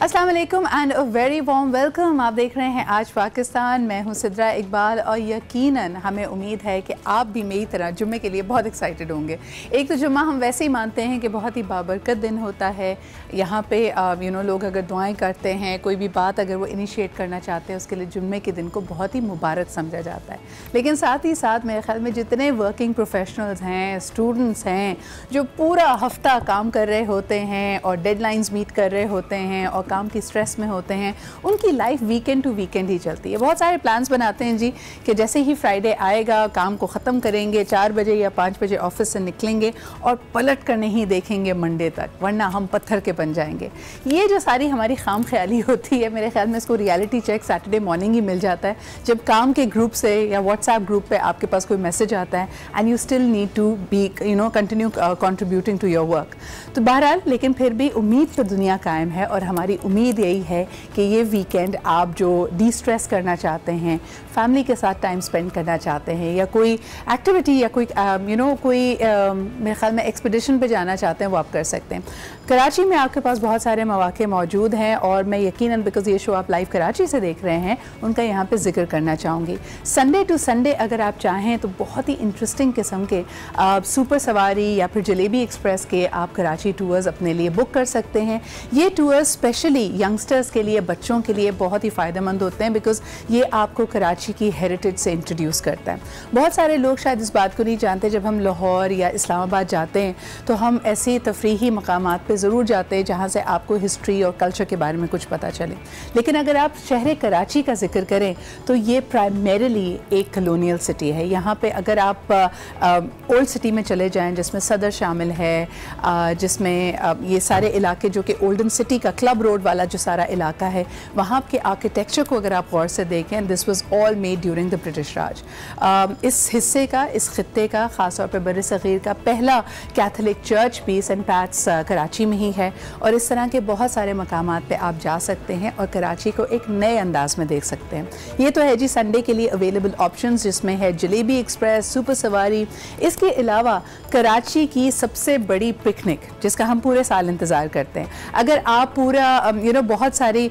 अस्सलाम वालेकुम and a very warm welcome. आप देख रहे हैं आज पाकिस्तान। मैं हूं सिद्रा इकबाल और यकीनन हमें उम्मीद है कि आप भी मेरी तरह जुम्मे के लिए बहुत एक्साइटेड होंगे। एक तो जुम्मा हम वैसे ही मानते हैं कि बहुत ही बाबरकत दिन होता है। यहाँ पे लोग अगर दुआएं करते हैं, कोई भी बात अगर वो इनिशिएट करना चाहते हैं, उसके लिए जुम्मे के दिन को बहुत ही मुबारक समझा जाता है। लेकिन साथ ही साथ मेरे ख्याल में जितने वर्किंग प्रोफेशनल्स हैं, स्टूडेंट्स हैं, जो पूरा हफ्ता काम कर रहे होते हैं और डेडलाइंस मीट कर रहे होते हैं और काम की स्ट्रेस में होते हैं, उनकी लाइफ वीकेंड टू वीकेंड ही चलती है। बहुत सारे प्लान्स बनाते हैं जी कि जैसे ही फ्राइडे आएगा काम को ख़त्म करेंगे, 4 बजे या 5 बजे ऑफिस से निकलेंगे और पलट कर नहीं देखेंगे मंडे तक, वरना हम पत्थर के बन जाएंगे। ये जो सारी हमारी खाम ख्याली होती है, मेरे ख्याल में इसको रियलिटी चेक सैटरडे मॉर्निंग ही मिल जाता है, जब काम के ग्रुप से या व्हाट्सएप ग्रुप पे आपके पास कोई मैसेज आता है and you still need to be continue contributing to your work. तो बहरहाल, लेकिन फिर भी उम्मीद तो दुनिया कायम है और हमारी उम्मीद यही है कि ये वीकेंड आप जो डी स्ट्रेस करना चाहते हैं, फैमिली के साथ टाइम स्पेंड करना चाहते हैं, या कोई एक्टिविटी या कोई मेरे ख्याल में एक्सपीडिशन पे जाना चाहते हैं, वो आप कर सकते हैं। कराची में आपके पास बहुत सारे मौके मौजूद हैं और मैं यकीनन बिकॉज ये शो आप लाइव कराची से देख रहे हैं, उनका यहाँ पे जिक्र करना चाहूँगी। संडे टू संडे अगर आप चाहें तो बहुत ही इंटरेस्टिंग किस्म के सुपर सवारी या फिर जलेबी एक्सप्रेस के आप कराची टूर्स अपने लिए बुक कर सकते हैं। ये टूर्स स्पेशली यंगस्टर्स के लिए, बच्चों के लिए बहुत ही फ़ायदेमंद होते हैं बिकॉज ये आपको कराची की हेरिटेज से इंट्रोड्यूस करता है। बहुत सारे लोग शायद इस बात को नहीं जानते, जब हम लाहौर या इस्लामाबाद जाते हैं तो हम ऐसे तफरीही मकामात पे ज़रूर जाते हैं जहाँ से आपको हिस्ट्री और कल्चर के बारे में कुछ पता चले। लेकिन अगर आप शहर कराची का जिक्र करें तो ये प्राइमरीली एक कॉलोनियल सिटी है। यहाँ पे अगर आप ओल्ड सिटी में चले जाएं जिसमें सदर शामिल है, जिसमें ये सारे इलाके जो कि ओल्डन सिटी का क्लब रोड वाला जो सारा इलाका है, वहाँ के आर्किटेक्चर को अगर आप गौर से देखें, this was all made during the British Raj. इस हिस्से का, इस खित्ते का, ख़ास तौर पर बर सग़ीर का पहला कैथोलिक चर्च भी सेंट पैट्स कराची में ही है। और इस तरह के बहुत सारे मकामात पे आप जा सकते हैं और कराची को एक नए अंदाज में देख सकते हैं। ये तो है जी संडे के लिए अवेलेबल ऑप्शंस, जिसमें है जलेबी एक्सप्रेस, सुपर सवारी। इसके अलावा कराची की सबसे बड़ी पिकनिक जिसका हम पूरे साल इंतज़ार करते हैं, अगर आप पूरा बहुत सारी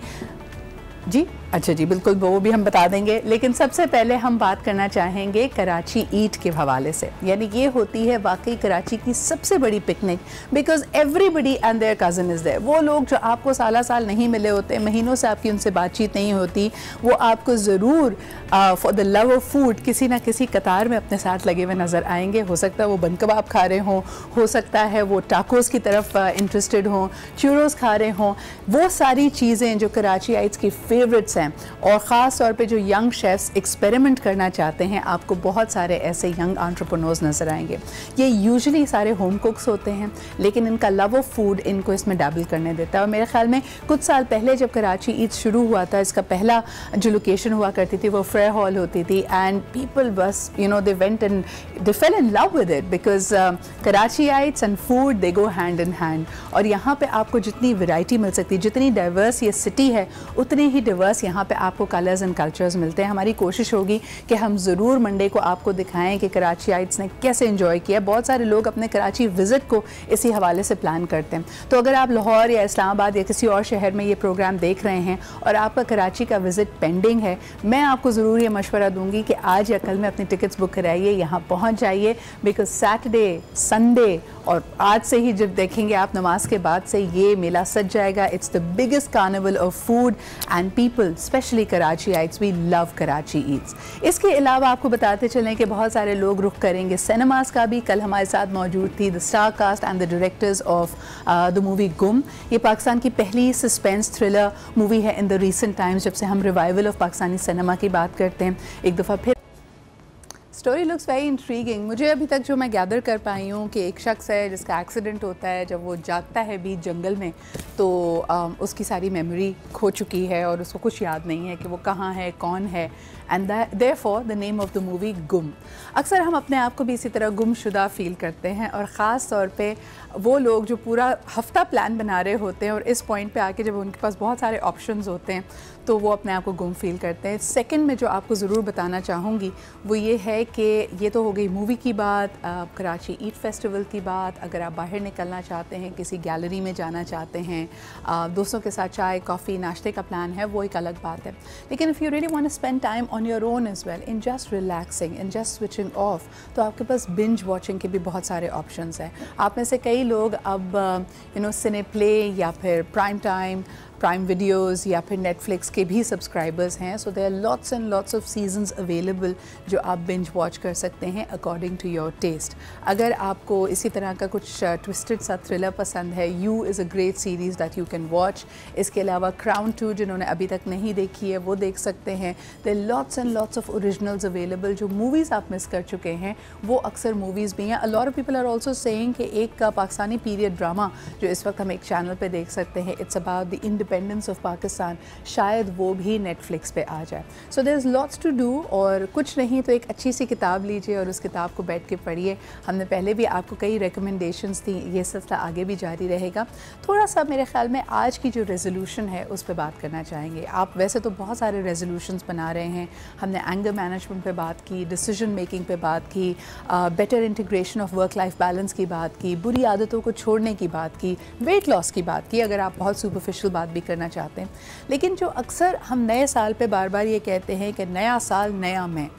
जी अच्छा जी बिल्कुल वो भी हम बता देंगे, लेकिन सबसे पहले हम बात करना चाहेंगे कराची ईट के हवाले से। यानी ये होती है वाकई कराची की सबसे बड़ी picnic because everybody and their cousin is there. वो लोग जो आपको साल साल नहीं मिले होते, महीनों से आपकी उनसे बातचीत नहीं होती, वो आपको ज़रूर for the love of food किसी ना किसी कतार में अपने साथ लगे हुए नज़र आएंगे। हो सकता है वो बन कबाब खा रहे हों, हो सकता है वो टाकोस की तरफ इंटरेस्टेड हों, चूरोस खा रहे हों। वो सारी चीज़ें जो कराचीइट्स की फेवरेट्स हैं और ख़ास तौर पे जो यंग शेफ्स एक्सपेरिमेंट करना चाहते हैं, आपको बहुत सारे ऐसे यंग एंटरप्रेन्योर्स नज़र आएंगे। ये यूजुअली सारे होम कुक्स होते हैं, लेकिन इनका लव ऑफ फूड इनको इसमें डैबल करने देता है। और मेरे ख्याल में कुछ साल पहले जब कराची ईद शुरू हुआ था, इसका पहला जो लोकेशन हुआ करती थी वो फ्रेयर हॉल होती थी एंड पीपल बस they went and they fell in love with it because Karachiites and food they go hand in hand. और यहाँ पे आपको जितनी वैरायटी मिल सकती है, जितनी डाइवर्स ये सिटी है, उतनी ही डाइवर्स यहाँ पे आपको कलर्स एंड कल्चर्स मिलते हैं। हमारी कोशिश होगी कि हम ज़रूर मंडे को आपको दिखाएं कि कराचीइट्स ने कैसे एंजॉय किया। बहुत सारे लोग अपने कराची विज़िट को इसी हवाले से प्लान करते हैं। तो अगर आप लाहौर या इस्लामाबाद या किसी और शहर में ये प्रोग्राम देख रहे हैं और आपका कराची का विज़िट पेंडिंग है, मैं आपको ज़रूर ये मशवरा दूंगी कि आज या कल में अपनी टिकट्स बुक कराइए, यहाँ पहुँच जाइए बिकॉज सैटरडे, संडे और आज से ही जब देखेंगे आप नमाज के बाद से ये मेला सज जाएगा। It's the biggest carnival of food and people, specially Karachiites, we love Karachi eats. इसके अलावा आपको बताते चलें कि बहुत सारे लोग रुख करेंगे सिनेमास का भी। कल हमारे साथ मौजूद थी the star cast and the directors of the movie Gum. ये पाकिस्तान की पहली सस्पेंस थ्रिलर मूवी है इन द रीसेंट टाइम्स, जब से हम रिवाइवल ऑफ पाकिस्तानी सिनेमा की बात करते हैं। एक दफ़ा फिर स्टोरी लुक्स वेरी इंट्रीगिंग। मुझे अभी तक जो मैं गैदर कर पाई हूँ कि एक शख्स है जिसका एक्सीडेंट होता है, जब वो जाता है बीच जंगल में तो उसकी सारी मेमोरी खो चुकी है और उसको कुछ याद नहीं है कि वो कहाँ है, कौन है and therefore the name of the movie गुम। अक्सर हम अपने आप को भी इसी तरह गुमशुदा फील करते हैं, और ख़ास तौर पे वो लोग जो पूरा हफ्ता प्लान बना रहे होते हैं और इस पॉइंट पे आके जब उनके पास बहुत सारे ऑप्शंस होते हैं तो वो अपने आप को गुम फील करते हैं। सेकंड में जो आपको ज़रूर बताना चाहूँगी वो ये है कि ये तो हो गई मूवी की बात, कराची ईट फेस्टिवल की बात। अगर आप बाहर निकलना चाहते हैं, किसी गैलरी में जाना चाहते हैं, दोस्तों के साथ चाय कॉफ़ी नाश्ते का प्लान है, वो एक अलग बात है। लेकिन if you really want to spend time on your own as well in just relaxing in just switching off, तो आपके पास बिंज वॉचिंग के भी बहुत सारे ऑप्शंस हैं। आप में से कई लोग अब सिने प्ले या फिर प्राइम वीडियोज़ या फिर नेटफ्लिक्स के भी सब्सक्राइबर्स हैं। So there are lots and lots of seasons available जो आप बिंज वॉच कर सकते हैं अकॉर्डिंग टू योर टेस्ट। अगर आपको इसी तरह का कुछ ट्विस्टेड सा थ्रिलर पसंद है, you is a great series that you can watch. इसके अलावा क्राउन 2 जिन्होंने अभी तक नहीं देखी है वो देख सकते हैं। There are lots and lots of originals available. जो मूवीज़ आप मिस कर चुके हैं वो अक्सर मूवीज़ भी हैं। A lot of people are also saying कि एक पाकिस्तानी पीरियड ड्रामा जो इस वक्त हम एक चैनल पर देख सकते हैं, it's about the independence of Pakistan, शायद वो भी नेटफ्लिक्स पे आ जाए। So there is lots to do, और कुछ नहीं तो एक अच्छी सी किताब लीजिए और उस किताब को बैठ के पढ़िए। हमने पहले भी आपको कई रिकमेंडेशंस दी, ये सिलसिला आगे भी जारी रहेगा। थोड़ा सा मेरे ख्याल में आज की जो रेजोल्यूशन है उस पर बात करना चाहेंगे। आप वैसे तो बहुत सारे रेजोल्यूशंस बना रहे हैं। हमने एंगर मैनेजमेंट पे बात की, डिसीजन मेकिंग पे बात की, better integration of work life balance की बात की, बुरी आदतों को छोड़ने की बात की, वेट लॉस की बात की, अगर आप बहुत सुपरफिशियल बात भी करना चाहते हैं। लेकिन जो अक्सर हम नए साल पे बार बार ये कहते हैं कि नया साल नया मैं,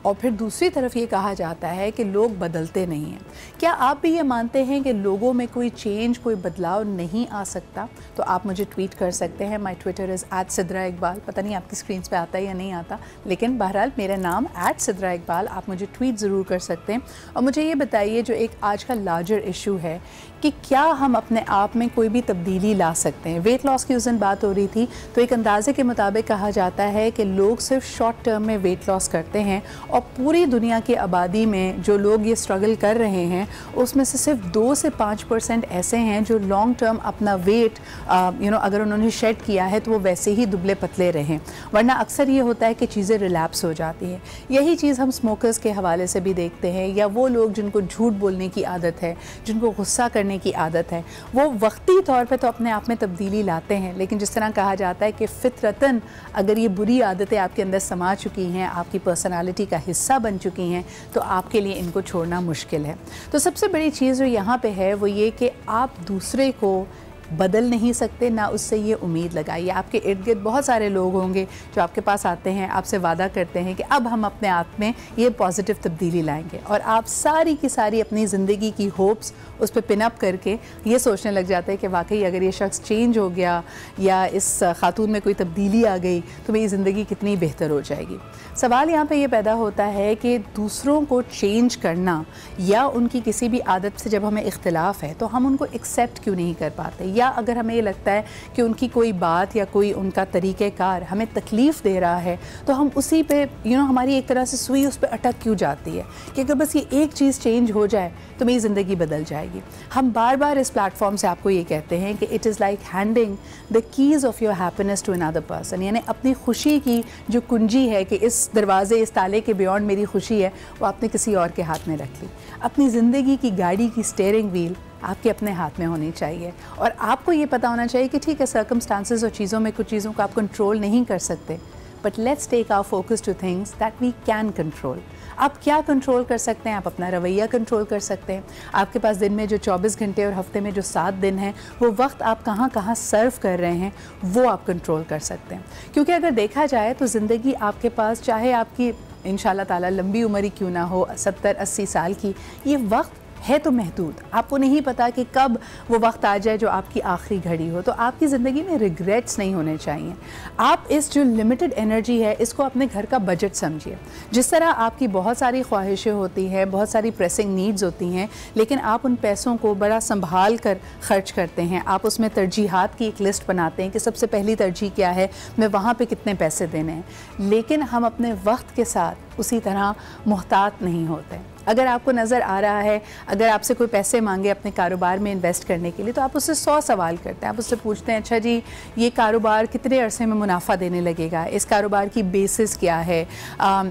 और फिर दूसरी तरफ ये कहा जाता है कि लोग बदलते नहीं हैं। क्या आप भी ये मानते हैं कि लोगों में कोई चेंज, कोई बदलाव नहीं आ सकता? तो आप मुझे ट्वीट कर सकते हैं। माय ट्विटर इज़ @सिद्रा-इकबाल। पता नहीं आपकी स्क्रीन पे आता है या नहीं आता, लेकिन बहरहाल मेरा नाम @सिद्रा-इकबाल। आप मुझे ट्वीट ज़रूर कर सकते हैं और मुझे ये बताइए जो एक आज का लार्जर इशू है कि क्या हम अपने आप में कोई भी तब्दीली ला सकते हैं। वेट लॉस की उस दिन बात हो रही थी, तो एक अंदाजे के मुताबिक कहा जाता है कि लोग सिर्फ शॉर्ट टर्म में वेट लॉस करते हैं, और पूरी दुनिया की आबादी में जो लोग ये स्ट्रगल कर रहे हैं उसमें से सिर्फ 2 से 5% ऐसे हैं जो लॉन्ग टर्म अपना वेट अगर उन्होंने शेड किया है तो वो वैसे ही दुबले पतले रहें। वरना अक्सर ये होता है कि चीज़ें रिलैप्स हो जाती हैं। यही चीज़ हम स्मोकर्स के हवाले से भी देखते हैं, या वो लोग जिनको झूठ बोलने की आदत है, जिनको गुस्सा करने की आदत है, वो वक्ती तौर पे तो अपने आप में तब्दीली लाते हैं, लेकिन जिस तरह कहा जाता है कि फितरतन अगर ये बुरी आदतें आपके अंदर समा चुकी हैं, आपकी पर्सनालिटी का हिस्सा बन चुकी हैं, तो आपके लिए इनको छोड़ना मुश्किल है। तो सबसे बड़ी चीज़ जो यहाँ पे है वो ये कि आप दूसरे को बदल नहीं सकते, ना उससे ये उम्मीद लगाइए। आपके इर्द गिर्द बहुत सारे लोग होंगे जो आपके पास आते हैं, आपसे वादा करते हैं कि अब हम अपने आप में ये पॉजिटिव तब्दीली लाएंगे, और आप सारी की सारी अपनी ज़िंदगी की होप्स उस पर पिन अप करके ये सोचने लग जाते हैं कि वाकई अगर ये शख्स चेंज हो गया या इस खातून में कोई तब्दीली आ गई तो मेरी ज़िंदगी कितनी बेहतर हो जाएगी। सवाल यहाँ पे ये पैदा होता है कि दूसरों को चेंज करना या उनकी किसी भी आदत से जब हमें इख्तिलाफ़ है तो हम उनको एक्सेप्ट क्यों नहीं कर पाते, या अगर हमें ये लगता है कि उनकी कोई बात या कोई उनका तरीक़ेकार हमें तकलीफ़ दे रहा है तो हम उसी पे हमारी एक तरह से सुई उस पर अटक क्यों जाती है कि अगर बस ये एक चीज़ चेंज हो जाए तो मेरी ज़िंदगी बदल जाएगी। हम बार बार इस प्लेटफॉर्म से आपको ये कहते हैं कि it is like handing the keys of your happiness to another person, यानी अपनी खुशी की जो कुंजी है कि इस दरवाजे इस ताले के बियॉन्ड मेरी खुशी है, वो आपने किसी और के हाथ में रख ली। अपनी ज़िंदगी की गाड़ी की स्टीयरिंग व्हील आपके अपने हाथ में होनी चाहिए, और आपको ये पता होना चाहिए कि ठीक है सर्कमस्टांसेस और चीज़ों में कुछ चीज़ों को आप कंट्रोल नहीं कर सकते, but let's take our focus to things that we can control. आप क्या कंट्रोल कर सकते हैं? आप अपना रवैया कंट्रोल कर सकते हैं। आपके पास दिन में जो 24 घंटे और हफ्ते में जो 7 दिन हैं, वो वक्त आप कहाँ कहाँ सर्व कर रहे हैं वो आप कंट्रोल कर सकते हैं। क्योंकि अगर देखा जाए तो ज़िंदगी आपके पास, चाहे आपकी इंशाल्लाह ताला लंबी उम्र ही क्यों ना हो, 70-80 साल की, ये वक्त है तो महदूद। आपको नहीं पता कि कब वो वक्त आ जाए जो आपकी आखिरी घड़ी हो, तो आपकी ज़िंदगी में रिग्रेट्स नहीं होने चाहिए। आप इस जो लिमिटेड एनर्जी है इसको अपने घर का बजट समझिए। जिस तरह आपकी बहुत सारी ख्वाहिशें होती हैं, बहुत सारी प्रेसिंग नीड्स होती हैं, लेकिन आप उन पैसों को बड़ा संभाल कर खर्च करते हैं। आप उसमें तरजीहात की एक लिस्ट बनाते हैं कि सबसे पहली तरजीह क्या है, मैं वहाँ पर कितने पैसे देने हैं, लेकिन हम अपने वक्त के साथ उसी तरह मुहतात नहीं होते। अगर आपको नज़र आ रहा है, अगर आपसे कोई पैसे मांगे अपने कारोबार में इन्वेस्ट करने के लिए, तो आप उससे 100 सवाल करते हैं। आप उससे पूछते हैं, अच्छा जी ये कारोबार कितने अरसे में मुनाफा देने लगेगा, इस कारोबार की बेसिस क्या है,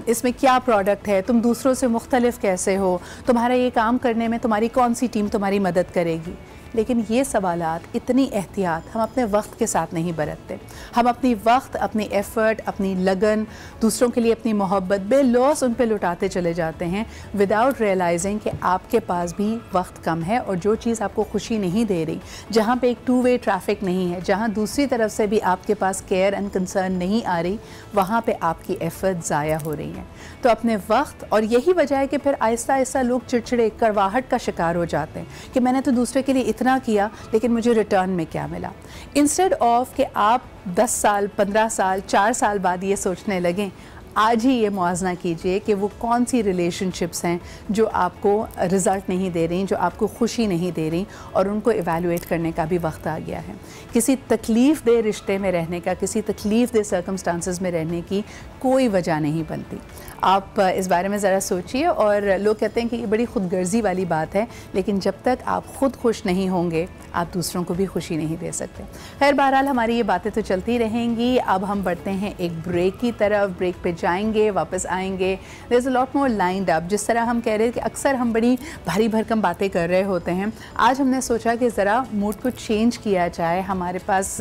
इसमें क्या प्रोडक्ट है, तुम दूसरों से मुख्तलिफ कैसे हो, तुम्हारा ये काम करने में तुम्हारी कौन सी टीम तुम्हारी मदद करेगी। लेकिन ये सवालात, इतनी एहतियात हम अपने वक्त के साथ नहीं बरतते। हम अपनी वक्त, अपनी एफ़र्ट, अपनी लगन, दूसरों के लिए अपनी मोहब्बत बेलौस उन पे लुटाते चले जाते हैं विदाउट रियलाइजिंग कि आपके पास भी वक्त कम है और जो चीज़ आपको खुशी नहीं दे रही, जहाँ पे एक 2 वे ट्रैफिक नहीं है, जहाँ दूसरी तरफ से भी आपके पास केयर एंड कंसर्न नहीं आ रही, वहाँ पे आपकी एफ़र्ट ज़ाया हो रही है। तो अपने वक्त, और यही वजह है कि फिर आहिस्ता आहिस्ता लोग चिड़चिड़े, कड़वाहट का शिकार हो जाते हैं कि मैंने तो दूसरे के लिए इतना किया लेकिन मुझे रिटर्न में क्या मिला। इंस्टेड ऑफ कि आप 10 साल, 15 साल, 4 साल बाद ये सोचने लगें, आज ही ये मुआजना कीजिए कि वो कौन सी रिलेशनशिप्स हैं जो आपको रिज़ल्ट नहीं दे रही, जो आपको खुशी नहीं दे रही, और उनको इवैल्यूएट करने का भी वक्त आ गया है। किसी तकलीफ़ दे रिश्ते में रहने का, किसी तकलीफ़ दे सर्कमस्टांसेस में रहने की कोई वजह नहीं बनती। आप इस बारे में ज़रा सोचिए। और लोग कहते हैं कि ये बड़ी ख़ुदगर्ज़ी वाली बात है, लेकिन जब तक आप ख़ुद खुश नहीं होंगे आप दूसरों को भी खुशी नहीं दे सकते। खैर, बहरहाल हमारी ये बातें तो चलती रहेंगी। अब हम बढ़ते हैं एक ब्रेक की तरफ। ब्रेक पे जाएंगे, वापस आएंगे। There is a lot more lined up. जिस तरह हम कह रहे हैं कि अक्सर हम बड़ी भारी भरकम बातें कर रहे होते हैं, आज हमने सोचा कि ज़रा मूड को चेंज किया जाए। हमारे पास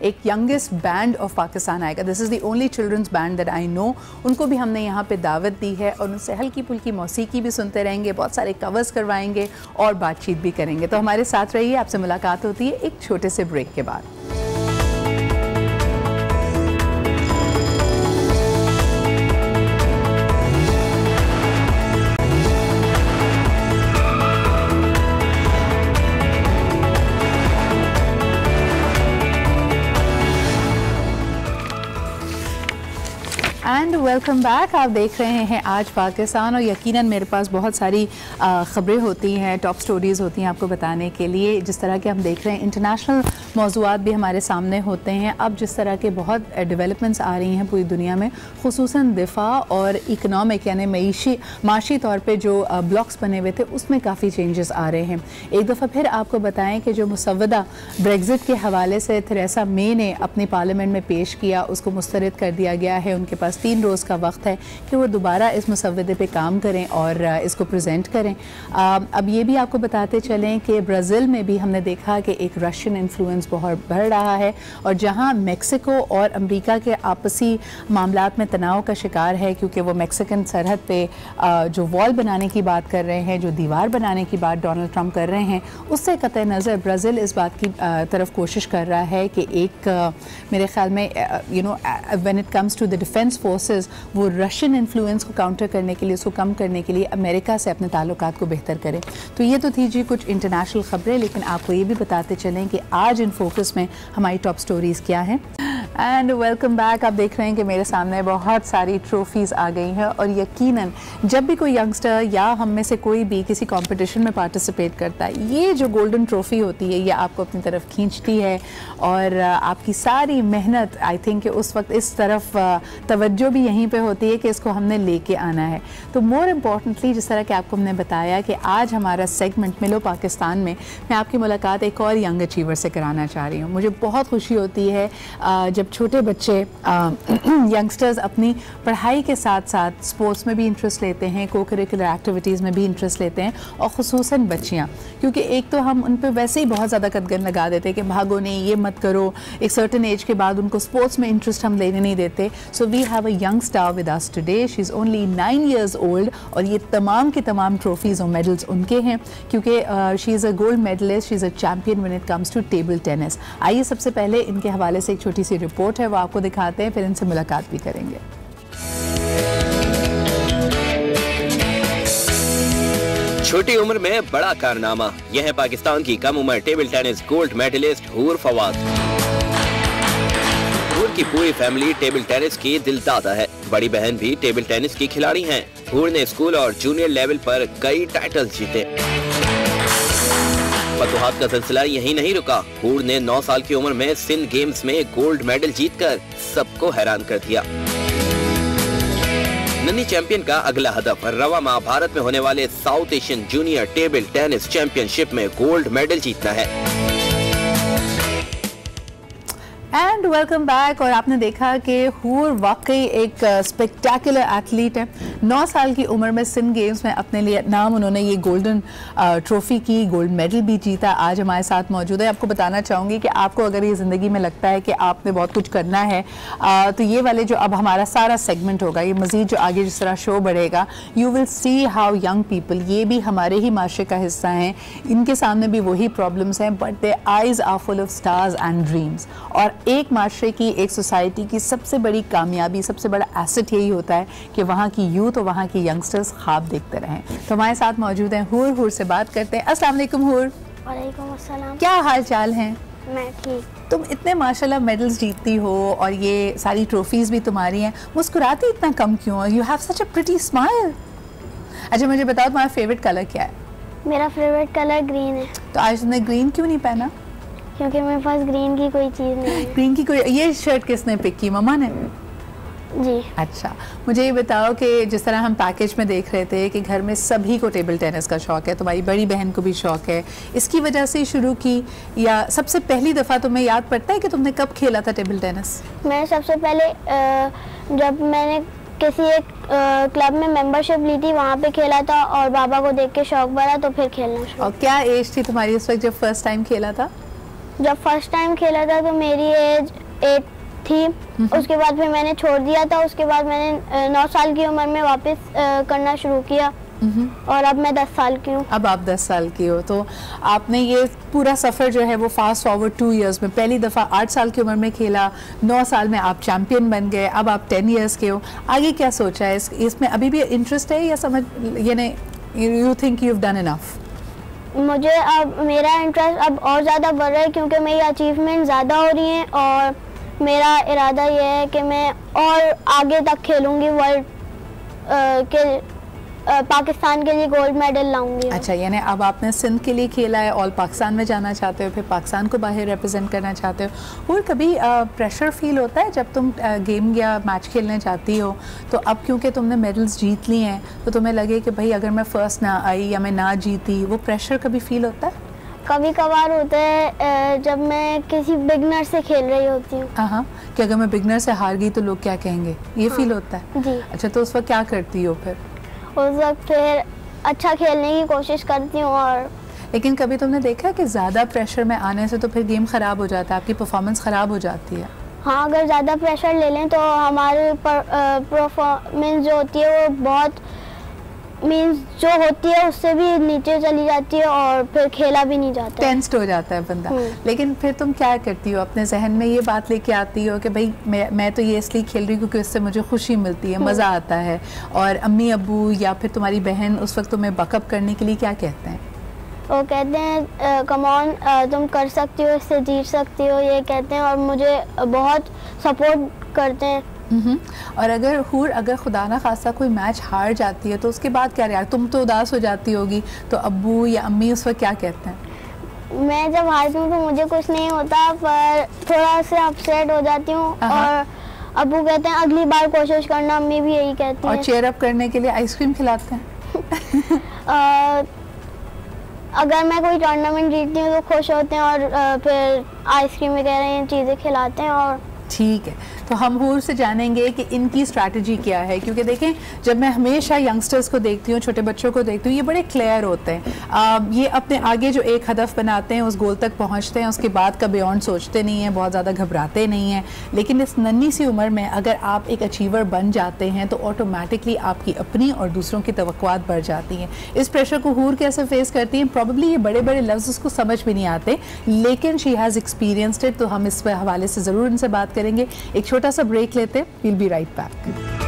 एक यंगेस्ट बैंड ऑफ पाकिस्तान आएगा। This is the only children's band that I know. उनको भी हमने यहाँ पे दावत दी है और उनसे हल्की फुल्की मौसीकी भी सुनते रहेंगे, बहुत सारे कवर्स करवाएंगे और बातचीत भी करेंगे। तो हमारे साथ रहिए। आपसे मुलाकात होती है एक छोटे से ब्रेक के बाद। And welcome back. आप देख रहे हैं आज पाकिस्तान, और यकीनन मेरे पास बहुत सारी ख़बरें होती हैं, टॉप स्टोरीज़ होती हैं आपको बताने के लिए। जिस तरह के हम देख रहे हैं इंटरनेशनल मौज़ूआत भी हमारे सामने होते हैं। अब जिस तरह के बहुत डेवलपमेंट्स आ रही हैं पूरी दुनिया में, ख़ुसूसन दिफा और इकनॉमिक यानी माशी तौर पे जो ब्लॉक्स बने हुए थे उसमें काफ़ी चेंजेस आ रहे हैं। एक दफ़ा फिर आपको बताएं कि जो मुसव्वदा ब्रेग्ज़िट के हवाले से थेरेसा मे ने अपनी पार्लियामेंट में पेश किया, उसको मुस्तरद कर दिया गया है। उनके पास 3 रोज़ का वक्त है कि वो दोबारा इस मुसव्वदे पे काम करें और इसको प्रेजेंट करें। अब ये भी आपको बताते चलें कि ब्राज़ील में भी हमने देखा कि एक रशियन इन्फ्लुएंस बहुत बढ़ रहा है, और जहां मेक्सिको और अमेरिका के आपसी मामलात में तनाव का शिकार है, क्योंकि वो मेक्सिकन सरहद पे जो वॉल बनाने की बात कर रहे हैं, जो दीवार बनाने की बात डोनाल्ड ट्रंप कर रहे हैं, उससे कतई नज़र ब्राज़ील इस बात की तरफ कोशिश कर रहा है कि एक मेरे ख्याल में when it comes to the defence forces, वो रशियन इन्फ्लुएंस को काउंटर करने के लिए, उसको कम करने के लिए अमेरिका से अपने ताल्लुकात को बेहतर करें। तो ये तो थी जी कुछ इंटरनेशनल ख़बरें, लेकिन आपको ये भी बताते चलें कि आज इन फोकस में हमारी टॉप स्टोरीज़ क्या हैं। And welcome back. आप देख रहे हैं कि मेरे सामने बहुत सारी ट्रॉफीज़ आ गई हैं, और यकीनन जब भी कोई यंगस्टर या हम में से कोई भी किसी कंपटीशन में पार्टिसिपेट करता है, ये जो गोल्डन ट्रॉफ़ी होती है ये आपको अपनी तरफ खींचती है, और आपकी सारी मेहनत आई थिंक उस वक्त इस तरफ तवज्जो भी यहीं पे होती है कि इसको हमने लेके आना है। तो मोर इम्पॉर्टेंटली, जिस तरह कि आपको हमने बताया कि आज हमारा सेगमेंट मिलो पाकिस्तान में, मैं आपकी मुलाकात एक और यंग अचीवर से कराना चाह रही हूँ। मुझे बहुत खुशी होती है जब छोटे बच्चे यंगस्टर्स अपनी पढ़ाई के साथ साथ स्पोर्ट्स में भी इंटरेस्ट लेते हैं, को करिकुलर एक्टिविटीज़ में भी इंटरेस्ट लेते हैं, और ख़ुसूसन बच्चियाँ, क्योंकि एक तो हम उन पर वैसे ही बहुत ज़्यादा कदगन लगा देते हैं कि भागो नहीं, ये मत करो। एक सर्टन एज के बाद उनको स्पोर्ट्स में इंटरेस्ट हम लेने नहीं देते। So we have a young star with us today. She is only 9 years old, और ये तमाम की तमाम ट्रॉफीज़ और मेडल्स उनके हैं, क्योंकि she is a gold medallist, she is a champion when it comes to table tennis. आइए सबसे पहले इनके हवाले से एक छोटी सी रिपोर्ट है, वो आपको दिखाते हैं, फिर इनसे मुलाकात भी करेंगे। छोटी उम्र में बड़ा कारनामा, यह है पाकिस्तान की कम उम्र टेबल टेनिस गोल्ड मेडलिस्ट हूर फवाद। हूर की पूरी फैमिली टेबल टेनिस की दिलदादा है। बड़ी बहन भी टेबल टेनिस की खिलाड़ी हैं। हूर ने स्कूल और जूनियर लेवल पर कई टाइटल्स जीते। फतुहात का सिलसिला यहीं नहीं रुका। हूर ने 9 साल की उम्र में सिंध गेम्स में गोल्ड मेडल जीतकर सबको हैरान कर दिया। नन्ही चैंपियन का अगला हदफ रवा माह भारत में होने वाले south Asian junior table tennis championship में गोल्ड मेडल जीतना है। And welcome back. और आपने देखा कि हूर वाकई एक स्पेक्टेकुलर एथलीट है। 9 साल की उम्र में सिंध गेम्स में अपने लिए नाम उन्होंने ये गोल्डन ट्रॉफी की, गोल्ड मेडल भी जीता। आज हमारे साथ मौजूद है। आपको बताना चाहूँगी कि आपको अगर ये ज़िंदगी में लगता है कि आपने बहुत कुछ करना है तो ये वाले जो अब हमारा सारा सेगमेंट होगा, ये मज़ीद जो आगे जिस तरह शो बढ़ेगा, you will see how young people, ये भी हमारे ही माशरे का हिस्सा हैं, इनके सामने भी वही प्रॉब्लम्स हैं, but their eyes are full of stars and dreams. और एक माशरे की, एक सोसाइटी की सबसे बड़ी कामयाबी, सबसे बड़ा एसेट यही होता है कि वहाँ की यूथ और वहाँ की यंगस्टर्स ख्वाब देखते रहें। तो हमारे साथ मौजूद हैं हूर। हूर से बात करते हैं। अस्सलाम वालेकुम हूर। वालेकुम अस्सलाम। क्या हाल चाल हैं? मैं ठीक। तुम इतने माशाल्लाह मेडल्स जीतती हो और ये सारी ट्रॉफीज भी तुम्हारी हैं, मुस्कुराती इतना कम क्यों? You have such a pretty smile. अच्छा मुझे बताओ तुम्हारा फेवरेट कलर क्या है? मेरा फेवरेट कलर ग्रीन है। तो आज तुमने ग्रीन क्यों नहीं पहना? क्योंकि मेरे पास ग्रीन की कोई चीज़ नहीं है। ग्रीन की कोई, ये शर्ट किसने पिक की? मम्मा ने? जी। अच्छा मुझे ये बताओ कि जिस तरह हम पैकेज में देख रहे थे कि घर में सभी को टेबल टेनिस का शौक़ है, तुम्हारी बड़ी बहन को भी शौक़ है, इसकी वजह से शुरू की या सबसे पहली दफ़ा तुम्हें याद पड़ता है कि तुमने कब खेला था टेबल टेनिस? मैं सबसे पहले जब मैंने किसी एक क्लब में मेंबरशिप ली थी, वहाँ पे खेला था और बाबा को देख के शौक़ बढ़ा तो फिर खेलना शुरू। और क्या एज थी तुम्हारी उस वक्त जब फर्स्ट टाइम खेला था? जब फर्स्ट टाइम खेला था तो मेरी एज 8 थी। उसके बाद फिर मैंने छोड़ दिया था। उसके बाद मैंने 9 साल की उम्र में वापस करना शुरू किया और अब मैं 10 साल की हूँ। अब आप 10 साल की हो, तो आपने ये पूरा सफ़र जो है वो फास्ट फॉरवर्ड 2 इयर्स में, पहली दफ़ा 8 साल की उम्र में खेला, 9 साल में आप चैम्पियन बन गए, अब आप 10 इयर्स के हो। आगे क्या सोचा है? इसमें अभी भी इंटरेस्ट है या समझ यानी you think you have done enough? मुझे अब मेरा इंटरेस्ट अब और ज़्यादा बढ़ रहा है क्योंकि मेरी अचीवमेंट ज़्यादा हो रही हैं और मेरा इरादा ये है कि मैं और आगे तक खेलूँगी, वर्ल्ड के पाकिस्तान के लिए गोल्ड मेडल लाऊंगी। अच्छा, यानी अब आपने सिंध के लिए खेला है, ऑल पाकिस्तान में जाना चाहते हो, फिर पाकिस्तान को बाहर रिप्रेजेंट करना चाहते हो। और कभी प्रेशर फील होता है जब तुम गेम या मैच खेलने जाती हो तो अब क्योंकि तुमने मेडल्स जीत लिए हैं तो तुम्हें लगे कि भाई अगर मैं फर्स्ट ना आई या मैं ना जीती, वो प्रेशर कभी फील होता है? कभी कभार होता है जब मैं किसी बिगनर से खेल रही होती हूँ। हाँ, कि अगर मैं बिगनर से हार गई तो लोग क्या कहेंगे, ये फील होता है? जी। अच्छा, तो उस वक्त क्या करती हो फिर? उस वक्त फिर अच्छा खेलने की कोशिश करती हूँ। और लेकिन कभी तुमने देखा कि ज़्यादा प्रेशर में आने से तो फिर गेम ख़राब हो जाता है, आपकी परफॉर्मेंस ख़राब हो जाती है? हाँ, अगर ज़्यादा प्रेशर ले लें तो हमारी परफॉर्मेंस जो होती है वो बहुत मीन्स जो होती है उससे भी नीचे चली जाती है और फिर खेला भी नहीं जाता, टेंस्ड हो जाता है बंदा। लेकिन फिर तुम क्या करती हो? अपने जहन में ये बात लेके आती हो कि भाई मैं तो ये इसलिए खेल रही हूँ क्योंकि इससे मुझे खुशी मिलती है, मज़ा आता है, और अम्मी अब्बू या फिर तुम्हारी बहन उस वक्त तुम्हें बकअप करने के लिए क्या कहते हैं? वो कहते हैं कम ऑन, तुम कर सकती हो, इससे जीत सकती हो, ये कहते हैं और मुझे बहुत सपोर्ट करते हैं। और अगर खुदा ना खास्ता कोई मैच हार जाती है तो उसके बाद क्या रिएक्ट? तुम तो उदास हो जाती होगी, तो अब्बू या अम्मी उस वक्त क्या कहते हैं? मैं जब हारती हूँ तो मुझे कुछ नहीं होता, पर थोड़ा सा अपसेट हो जाती हूँ और अब्बू कहते हैं अगली बार कोशिश करना, अम्मी भी यही कहती हैं। और चेयर अप करने के लिए आइसक्रीम खिलाते हैं? अगर मैं कोई टूर्नामेंट जीतती हूँ तो खुश होते हैं और फिर आइसक्रीम वगैरह चीज़ें खिलाते हैं। और ठीक है, तो हम हूर से जानेंगे कि इनकी स्ट्रैटेजी क्या है, क्योंकि देखें जब मैं हमेशा यंगस्टर्स को देखती हूँ, छोटे बच्चों को देखती हूँ, ये बड़े क्लियर होते हैं। ये अपने आगे जो एक हदफ बनाते हैं उस गोल तक पहुँचते हैं, उसके बाद का बियॉन्ड सोचते नहीं हैं, बहुत ज़्यादा घबराते नहीं हैं। लेकिन इस नन्ही सी उम्र में अगर आप एक अचीवर बन जाते हैं तो ऑटोमेटिकली आपकी अपनी और दूसरों की तवक्कुआत बढ़ जाती हैं। इस प्रेशर को हूर कैसे फेस करती हैं? प्रॉब्ली ये बड़े बड़े लफ्ज़ उसको समझ भी नहीं आते, लेकिन शी हैज़ एक्सपीरियंस्ड इट। तो हम इस हवाले से ज़रूर इनसे बात करेंगे। एक छोटा सा ब्रेक लेते हैं, we'll be right back.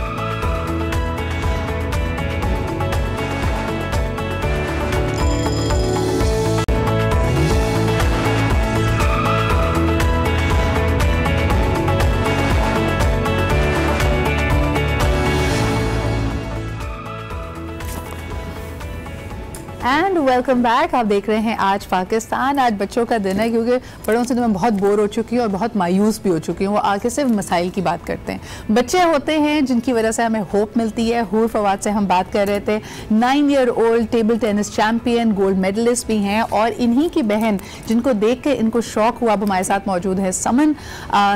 And welcome back. आप देख रहे हैं आज पाकिस्तान। आज बच्चों का दिन है क्योंकि बड़ों से तो मैं बहुत बोर हो चुकी हूँ और बहुत मायूस भी हो चुकी हूँ। वो आके सिर्फ मसाइल की बात करते हैं। बच्चे होते हैं जिनकी वजह से हमें होप मिलती है। हूर फवाद से हम बात कर रहे थे, 9 year old table tennis champion, gold medallist भी हैं और इन्हीं की बहन जिनको देख के इनको शौक हुआ अब हमारे साथ मौजूद है समन।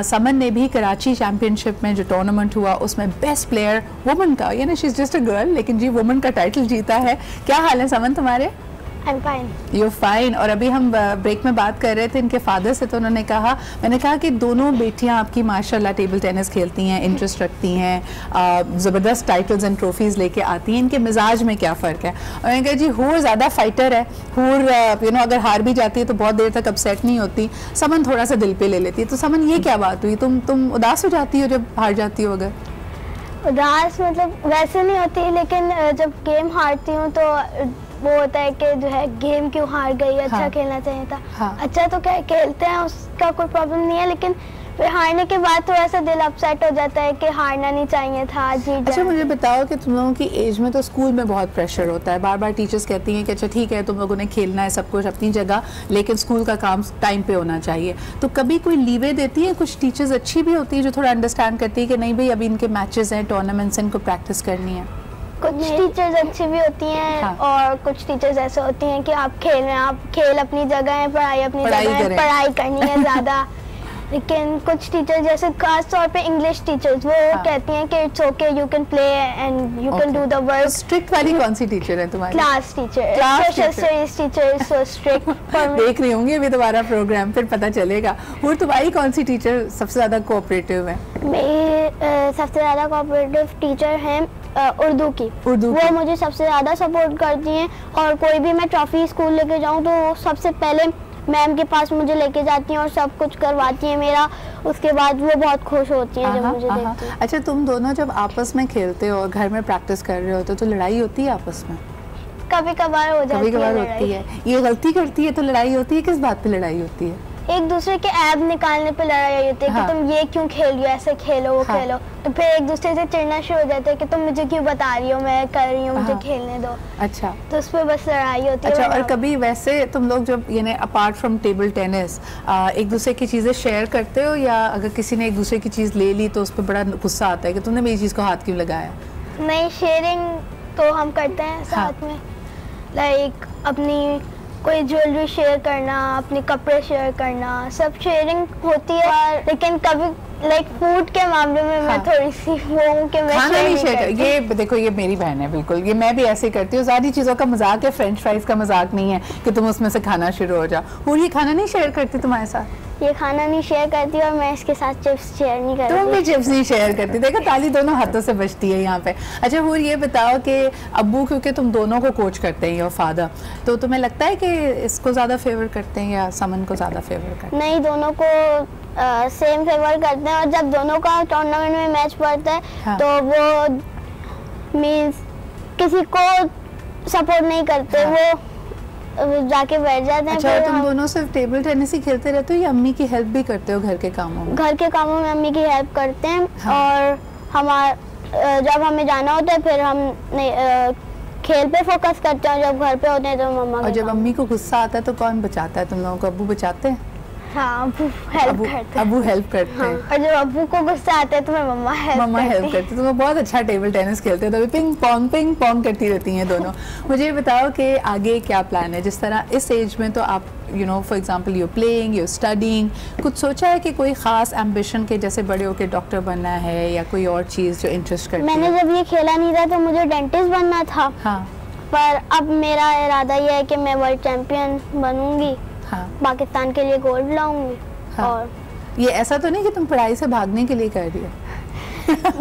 समन ने भी कराची चैम्पियनशिप में जो टूर्नामेंट हुआ उसमें बेस्ट प्लेयर वुमन का, यानी she is just a girl लेकिन जी वुमन का टाइटल जीता है। क्या हाल है समन तुम्हारे? I'm fine. You're fine। और अभी हम ब्रेक में बात कर रहे थे इनके फादर से, तो उन्होंने कहा, मैंने कहा कि दोनों बेटियां आपकी माशाल्लाह टेबल टेनिस खेलती हैं, इंटरेस्ट रखती हैं, ज़बरदस्त टाइटल्स एंड ट्रॉफीज़ लेके आती हैं, इनके मिजाज में क्या फ़र्क है? और मैंने कहा जी हूर ज़्यादा फाइटर है, हूर अगर हार भी जाती है तो बहुत देर तक अपसेट नहीं होती, समन थोड़ा सा दिल पे ले लेती है। तो समन ये क्या बात हुई, तुम उदास हो जाती हो जब हार जाती हो? अगर उदास मतलब वैसे नहीं होती, लेकिन जब गेम हारती हूँ तो वो होता है कि जो है गेम क्यों हार गई, अच्छा हाँ। खेलना चाहिए था। हाँ। अच्छा तो क्या खेलते हैं, उसका कोई प्रॉब्लम नहीं है, लेकिन फिर हारने के बाद थोड़ा सा दिल अपसेट हो जाता है कि हारना नहीं चाहिए था, जीत। अच्छा मुझे बताओ कि तुम लोगों की एज में तो स्कूल में बहुत प्रेशर होता है, बार बार टीचर्स कहती हैं कि अच्छा ठीक है तुम लोगों ने खेलना है सब कुछ अपनी जगह, लेकिन स्कूल का काम टाइम पे होना चाहिए। तो कभी कोई लीवे देती है? कुछ टीचर्स अच्छी भी होती है जो थोड़ा अंडरस्टैंड करती है कि नहीं भाई अभी इनके मैचेस हैं, टूर्नामेंट्स हैं, इनको प्रैक्टिस करनी है। कुछ टीचर्स अच्छी भी होती हैं। हाँ। और कुछ टीचर्स ऐसे होती हैं कि आप खेल रहे हैं, आप खेल अपनी जगह है, पढ़ाई अपनी जगह है, पढ़ाई करनी है ज़्यादा। लेकिन कुछ टीचर जैसे खास तौर पे इंग्लिश टीचर्स वो कहती हैं कि it's okay, you can play and you can do the work. Strict वाली कौन सी टीचर है तुम्हारी? Class teacher, social studies teacher, so strict. देख रही होंगी अभी तुम्हारा प्रोग्राम, फिर पता चलेगा। और तुम्हारी कौन सी टीचर सबसे ज्यादा कोऑपरेटिव है? मेरी सबसे ज्यादा कोऑपरेटिव टीचर हैं उर्दू की। वो मुझे सबसे ज्यादा सपोर्ट करती हैं और कोई भी मैं ट्रॉफी स्कूल लेके जाऊँ तो वो सबसे पहले मैम के पास मुझे लेके जाती हैं और सब कुछ करवाती हैं मेरा। उसके बाद वो बहुत खुश होती हैं जब मुझे देखती हैं। अच्छा तुम दोनों जब आपस में खेलते हो और घर में प्रैक्टिस कर रहे होते हो तो लड़ाई होती है आपस में? कभी कभार हो जाती है। कभी कभार होती है। ये गलती करती है तो लड़ाई होती है? किस बात पे लड़ाई होती है? एक दूसरे के ऐप निकालने पे लड़ाई होती है। हाँ। कि तुम ये क्यों खेल रही हो, ऐसे खेलो वो हाँ। खेलो। तो फिर एक दूसरे से चिढ़ना शुरू हो जाता है कि तुम मुझे क्यों बता रही हो, मैं कर रही हूँ, मुझे खेलने दो। अच्छा तो उस पर बस लड़ाई होती है। अच्छा और कभी वैसे तुम लोग जब यानी अपार्ट फ्रॉम टेबल टेनिस एक दूसरे की चीज़ें शेयर करते हो, या अगर किसी ने एक दूसरे की चीज़ ले ली तो उस पर बड़ा गुस्सा आता है कि तुमने मेरी चीज़ को हाथ क्यों लगाया? नहीं, शेयरिंग तो हम करते हैं साथ में। लाइक अपनी कोई ज्वेलरी शेयर करना, अपने कपड़े शेयर करना, सब शेयरिंग होती है। लेकिन कभी लाइक फूड के मामले में मैं थोड़ी सी वो हूँ कि मैं खाना नहीं शेयर। ये देखो ये मेरी बहन है बिल्कुल, ये मैं भी ऐसे ही करती हूँ। सारी चीज़ों का मजाक है, फ्रेंच फ्राइज का मजाक नहीं है कि तुम उसमें से खाना शुरू हो जाओ। और ये खाना नहीं शेयर करती तुम्हारे साथ? ये खाना नहीं शेयर करती और मैं इसके साथ चिप्स शेयर नहीं करती। तुम भी चिप्स नहीं शेयर करती? देखो ताली दोनों हाथों से बचती है यहाँ पे। अच्छा हूर ये बताओ कि अब्बू, क्योंकि तुम दोनों को कोच करते हैं योर फादर, तो तुम्हें लगता है कि इसको ज़्यादा फेवर करते हैं या समन को ज़्यादा फेवर करते हैं? नहीं, दोनों को सेम फेवर करते हैं। और जब दोनों का टूर्नामेंट में मैच पड़ता है हाँ। तो वो मीन्स किसी को सपोर्ट नहीं करते हाँ। वो जाके बैठ जाते हैं। अच्छा तुम दोनों सिर्फ टेबल टेनिस ही खेलते रहते हो या अम्मी की हेल्प भी करते हो घर के कामों में? घर के कामों में अम्मी की हेल्प करते हैं हाँ। और हमारा जब हमें जाना होता है फिर हम खेल पे फोकस करते हैं। जब घर पे होते हैं तो मम्मा। और जब अम्मी को गुस्सा आता है तो कौन बचाता है तुम लोगों को? अब्बू बचाते हैं? हाँ, अब्बू हेल्प करते हैं। और जब अब्बू को गुस्सा आता है तो मम्मा हेल्प करती है। तो वो बहुत अच्छा टेबल टेनिस खेलते हैं, तो पिंग पोंग करती रहती हैं दोनों। मुझे बताओ कि आगे क्या प्लान है? जिस तरह इस एज में तो आप for example you playing, you studying, कुछ सोचा है कि कोई खास एम्बिशन के जैसे बड़े होकर डॉक्टर बनना है या कोई और चीज़ जो इंटरेस्ट करती है? मैंने जब ये खेला नहीं था तो मुझे डेंटिस्ट बनना था हाँ। पर अब मेरा इरादा ये है कि मैं वर्ल्ड चैंपियन बनूंगी हाँ। पाकिस्तान के लिए गोल्ड लाऊंगी हाँ। और ये ऐसा तो नहीं कि तुम पढ़ाई से भागने के लिए कर रही हो?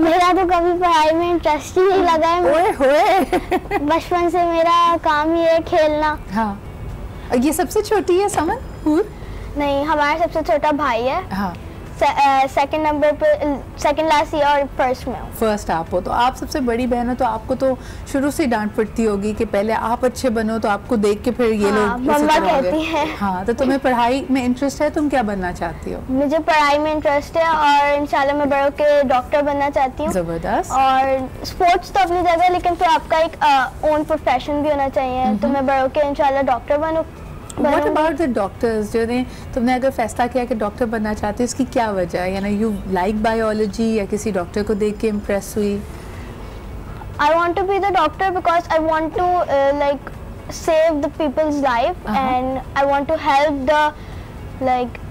मेरा तो कभी पढ़ाई में इंटरेस्ट ही नहीं लगा है। बचपन से मेरा काम ही है खेलना हाँ। और ये सबसे छोटी है समन? नहीं, हमारा सबसे छोटा भाई है हाँ। सेकंड नंबर पे, सेकंड लास्ट ईयर और फर्स्ट में हूँ। फर्स्ट आप हो, तो आप सबसे बड़ी बहन हो, तो आपको तो शुरू से डांट पड़ती होगी कि पहले आप अच्छे बनो तो आपको देख के फिर ये लोग मम्मा कहती है। हाँ, तो तुम्हें पढ़ाई में इंटरेस्ट है, तुम क्या बनना चाहती हो? मुझे पढ़ाई में इंटरेस्ट है और इंशाल्लाह मैं बड़े होके डॉक्टर बनना चाहती हूँ। जबरदस्त। और स्पोर्ट्स तो अपनी जगह, लेकिन फिर आपका एक ओन प्रोफेशन भी होना चाहिए, तो मैं बड़े होके इंशाल्लाह डॉक्टर बनूँ। What about the doctors? तुमने अगर फैसला किया कि डॉक्टर बनना चाहती हो, इसकी क्या वजह है? यानी यू लाइक बायोलॉजी या किसी डॉक्टर को देख के इम्प्रेस हुई? I want to be the doctor because I want to like save the people's life and I want to help the like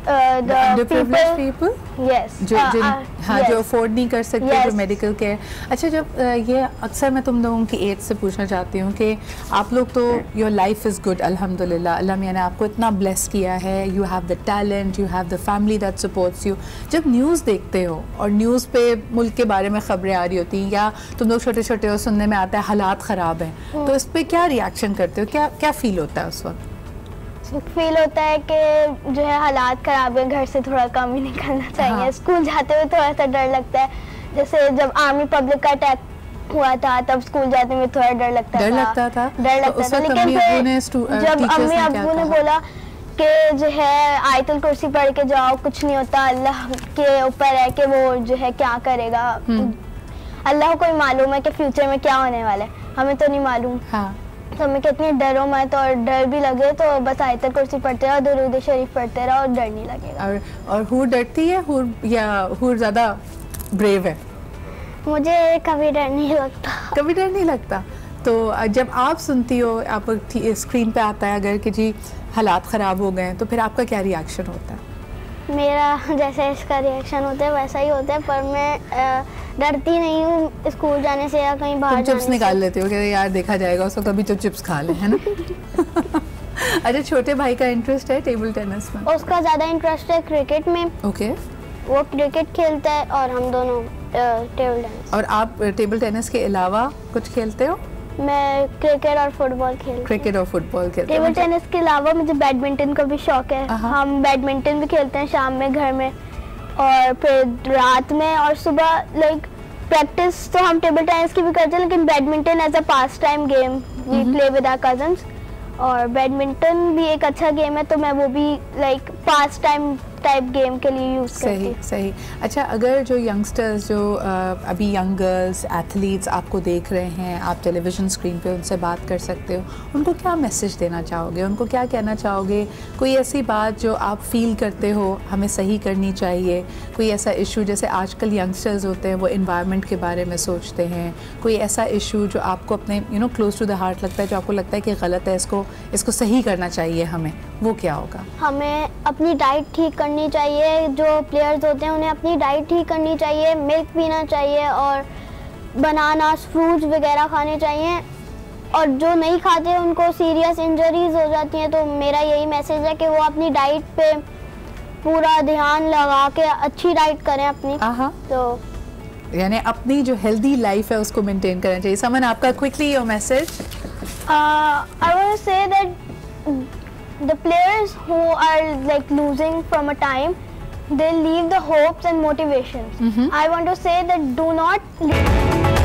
the underprivileged people? Yes. जो afford नहीं कर सकते, जो मेडिकल केयर। अच्छा, जब ये अक्सर मैं तुम लोगों की एज से पूछना चाहती हूँ कि आप लोग तो योर लाइफ इज़ गुड अल्हम्दुलिल्लाह, अल्लाह मियां ने आपको इतना ब्लेस किया है, you have the talent, you have the family that supports you. जब न्यूज़ देखते हो और न्यूज़ पे मुल्क के बारे में ख़बरें आ रही होती हैं या तुम लोग छोटे छोटे हो, सुनने में आता है हालात ख़राब हैं, तो इस पर क्या रिएक्शन करते हो? क्या फील होता है उस वक्त? फील होता है कि जो है हालात ख़राब है, घर से थोड़ा कम ही निकलना चाहिए। स्कूल जाते हुए थोड़ा सा डर लगता है, जैसे जब आर्मी पब्लिक का अटैक हुआ था तब स्कूल जाते हुए थोड़ा डर लगता था। लेकिन फिर जब अम्मी अब्बू ने बोला कि जो है आयतुल कुर्सी पढ़ के जाओ, कुछ नहीं होता, अल्लाह के ऊपर है कि वो जो है क्या करेगा, अल्लाह को ही मालूम है कि फ्यूचर में क्या होने वाला है, हमें तो नहीं मालूम। तो मैं कितनी डरो मत, और डर भी लगे तो बस आयतुल कुर्सी पढ़ते रहो, दुरूद शरीफ पढ़ते रहो और डर नहीं लगेगा। और हूर डरती है या हूर ज़्यादा ब्रेव है? मुझे कभी डर नहीं लगता। कभी डर नहीं लगता? तो जब आप सुनती हो, आप स्क्रीन पे आता है अगर कि जी हालात ख़राब हो गए, तो फिर आपका क्या रिएक्शन होता है? मेरा जैसे इसका रिएक्शन होता है वैसा ही होता है, पर मैं डरती नहीं हूँ स्कूल जाने से या कहीं बाहर जाने से। चिप्स निकाल लेते हो कि यार देखा जाएगा, उसको कभी तो चिप्स खा ले, है ना? अच्छा, छोटे भाई का इंटरेस्ट है टेबल टेनिस में? उसका ज़्यादा इंटरेस्ट है क्रिकेट में। ओके। वो क्रिकेट खेलता है और हम दोनों टेबल टेनिस। और आप टेबल टेनिस के अलावा कुछ खेलते हो? मैं क्रिकेट और फुटबॉल खेलती हूँ। क्रिकेट और फुटबॉल खेलते हैं। टेबल टेनिस के अलावा मुझे बैडमिंटन का भी शौक है। हम बैडमिंटन भी खेलते हैं शाम में घर में, और फिर रात में और सुबह। लाइक प्रैक्टिस तो हम टेबल टेनिस की भी करते हैं, लेकिन badminton as a pastime game we play with our cousins. और बैडमिंटन भी एक अच्छा गेम है, तो मैं वो भी like pastime type game के लिए यूज़ करती हूँ। सही। अच्छा, अगर जो यंगस्टर्स जो अभी यंग गर्ल्स एथलीट्स आपको देख रहे हैं, आप टेलीविज़न स्क्रीन पे उनसे बात कर सकते हो, उनको क्या मैसेज देना चाहोगे? उनको क्या कहना चाहोगे? कोई ऐसी बात जो आप फील करते हो हमें सही करनी चाहिए? कोई ऐसा इशू, जैसे आजकल यंगस्टर्स होते हैं वो इन्वायरमेंट के बारे में सोचते हैं, कोई ऐसा इशू जो आपको अपने क्लोज टू द हार्ट लगता है, जो आपको लगता है कि गलत है, इसको सही करना चाहिए हमें, वो क्या होगा? हमें अपनी डाइट ठीक करनी चाहिए। जो प्लेयर्स होते हैं उन्हें अपनी डाइट ठीक करनी चाहिए, मिल्क पीना चाहिए और बनानास फ्रूट्स वगैरह खाने चाहिए। और जो नहीं खाते उनको सीरियस इंजरीज हो जाती हैं। तो मेरा यही मैसेज है कि वो अपनी डाइट पे पूरा ध्यान लगा के अच्छी डाइट करें अपनी। तो यानी अपनी जो हेल्दी लाइफ है उसको मेंटेन करना चाहिए। समन, आपका quickly your message? I want to say that the players who are like losing from a time, they leave the hopes and motivations. I want to say that do not leave.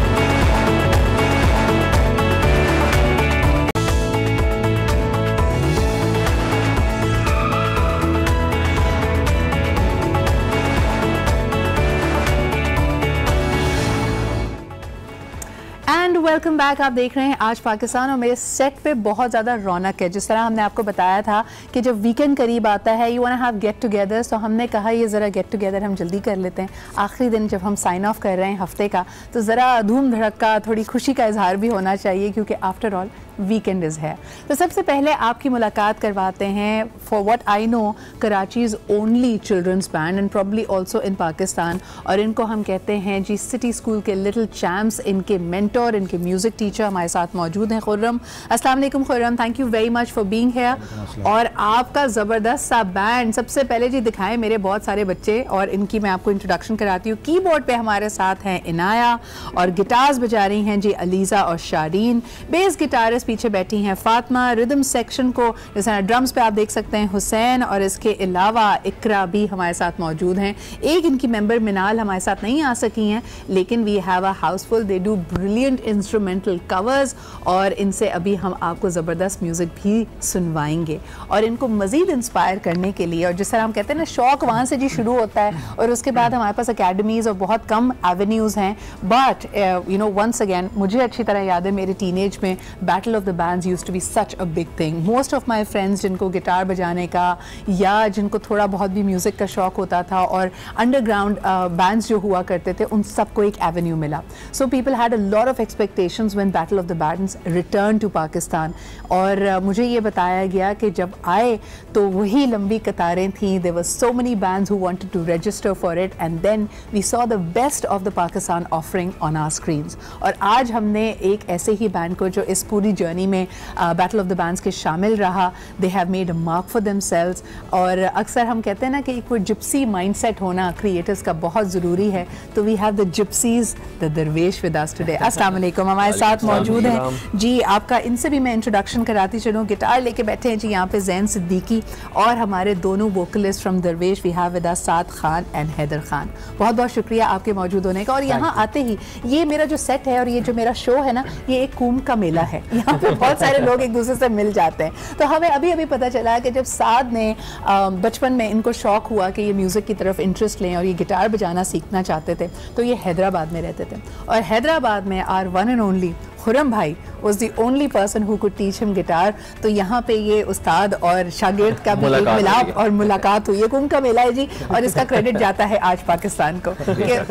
Welcome back. आप देख रहे हैं आज पाकिस्तान, और मेरे set पे बहुत ज़्यादा रौनक है। जिस तरह हमने आपको बताया था कि जब वीकेंड करीब आता है, you want to have get togethers, तो हमने कहा ये ज़रा गेट टुगेदर हम जल्दी कर लेते हैं। आखिरी दिन जब हम साइन ऑफ कर रहे हैं हफ्ते का, तो ज़रा धूम धड़का, थोड़ी खुशी का इजहार भी होना चाहिए, क्योंकि आफ्टर ऑल वीकेंड इज़ है। तो सबसे पहले आपकी मुलाकात करवाते हैं। For what I know, Karachi is only children's band and probably also in Pakistan, और इनको हम कहते हैं जी सिटी स्कूल के लिटिल चैम्प्स। इनके मेंटोर, इनके म्यूज़िक टीचर हमारे साथ मौजूद हैं, खुर्रम। अस्सलाम वालेकुम Khurram, thank you very much for being here. और आपका ज़बरदस्त सा बैंड, सबसे पहले जी दिखाएं मेरे बहुत सारे बच्चे, और इनकी मैं आपको इंट्रोडक्शन कराती हूँ। कीबोर्ड पे हमारे साथ हैं इनाया, और गिटार्स बजा रही हैं जी अलीज़ा और शारीन। बेस गिटारिस्ट पास पीछे बैठी हैं फातिमा। रिदम सेक्शन को जैसे ड्रम्स पे आप देख सकते हैं हुसैन, और इसके अलावा इकरा भी हमारे साथ मौजूद हैं। एक इनकी मेंबर मिनाल हमारे साथ नहीं आ सकी हैं, लेकिन we have a house full, they do brilliant instrumental covers, और इनसे अभी हम आपको ज़बरदस्त म्यूज़िक भी सुनवाएंगे। और इनको मज़ीद इंस्पायर करने के लिए, और जिस तरह हम कहते हैं ना शौक़ वहाँ से जी शुरू होता है, और उसके बाद हमारे पास अकेडमीज़ और बहुत कम एवेन्यूज़ हैं। But you know once again मुझे अच्छी तरह याद है मेरे टीनेज में battle of the bands used to be such a big thing. Most of my friends जिनको गिटार बजाने का या जिनको थोड़ा बहुत भी म्यूज़िक का शौक़ होता था और अंडरग्राउंड बैंड्स जो हुआ करते थे, उन सबको एक एवेन्यू मिला। So people had a lot of expectations when battle of the bands return to Pakistan. और मुझे ये बताया गया कि जब आए तो वही लंबी कतारें थीं, there were so many bands who wanted to register for it, and then we saw the best of the Pakistan offering on our screens. और आज हमने एक ऐसे ही बैंड को जो इस पूरी जर्नी में बैटल ऑफ द बैंड्स के शामिल रहा, they have made a mark for themselves. और अक्सर हम कहते हैं ना कि एक वो जिप्सी माइंडसेट होना क्रिएटर्स का बहुत ज़रूरी है, तो we have the gypsies the Darvesh with us today. अस्सलाम वालेकुम, हमारे साथ मौजूद हैं जी। आपका इनसे भी मैं इंट्रोडक्शन कराती चलूँ। गिटार लेके बैठे हैं जी यहाँ पे ज़ैन सिद्दीकी, और हमारे दोनों vocalist from Darvesh we have with us Saad Khan and Haider Khan. बहुत बहुत शुक्रिया आपके मौजूद होने का। और यहाँ आते ही ये मेरा जो सेट है और ये जो मेरा शो है ना, ये एक कुंभ का मेला है। यहाँ पे बहुत सारे लोग एक दूसरे से मिल जाते हैं। तो हमें अभी अभी पता चला कि जब साद ने बचपन में इनको शौक हुआ कि ये म्यूज़िक की तरफ इंटरेस्ट लें और ये गिटार बजाना सीखना चाहते थे, तो ये हैदराबाद में रहते थे। और हैदराबाद में are one and only Khurram भाई was the only person who could teach him guitar। तो यहाँ पे ये उस्ताद और शागिर्द का भी एक मिलाप और मुलाकात हुई है। कुंभ का मेला है जी, और इसका क्रेडिट जाता है आज पाकिस्तान को।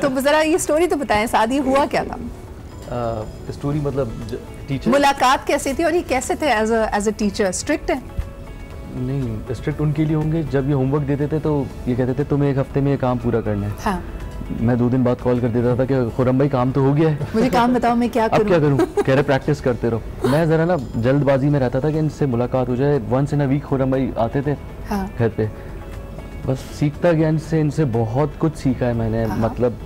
तो ज़रा ये स्टोरी तो बताएं साद, ये हुआ क्या था? स्टोरी मतलब टीचर मुलाकात कैसे थी और ये कैसे थे एज अ टीचर? स्ट्रिक्ट है? नहीं, स्ट्रिक्ट उनके लिए होंगे जब ये होमवर्क देते थे तो ये कहते थे तुम्हें एक हफ्ते में ये काम पूरा करना है। हाँ। मैं 2 दिन बाद कॉल कर देता था कि खुर्रम भाई काम तो हो गया है, मुझे काम बताओ मैं क्या करूं? अब क्या करूं? कह रहे प्रैक्टिस करते रहो। मैं ज़रा ना जल्दबाजी में रहता था कि इनसे मुलाकात हो जाए। Once in a week Khurram भाई आते थे घर पे, बस सीखता गया इनसे। इनसे बहुत कुछ सीखा है मैंने। मतलब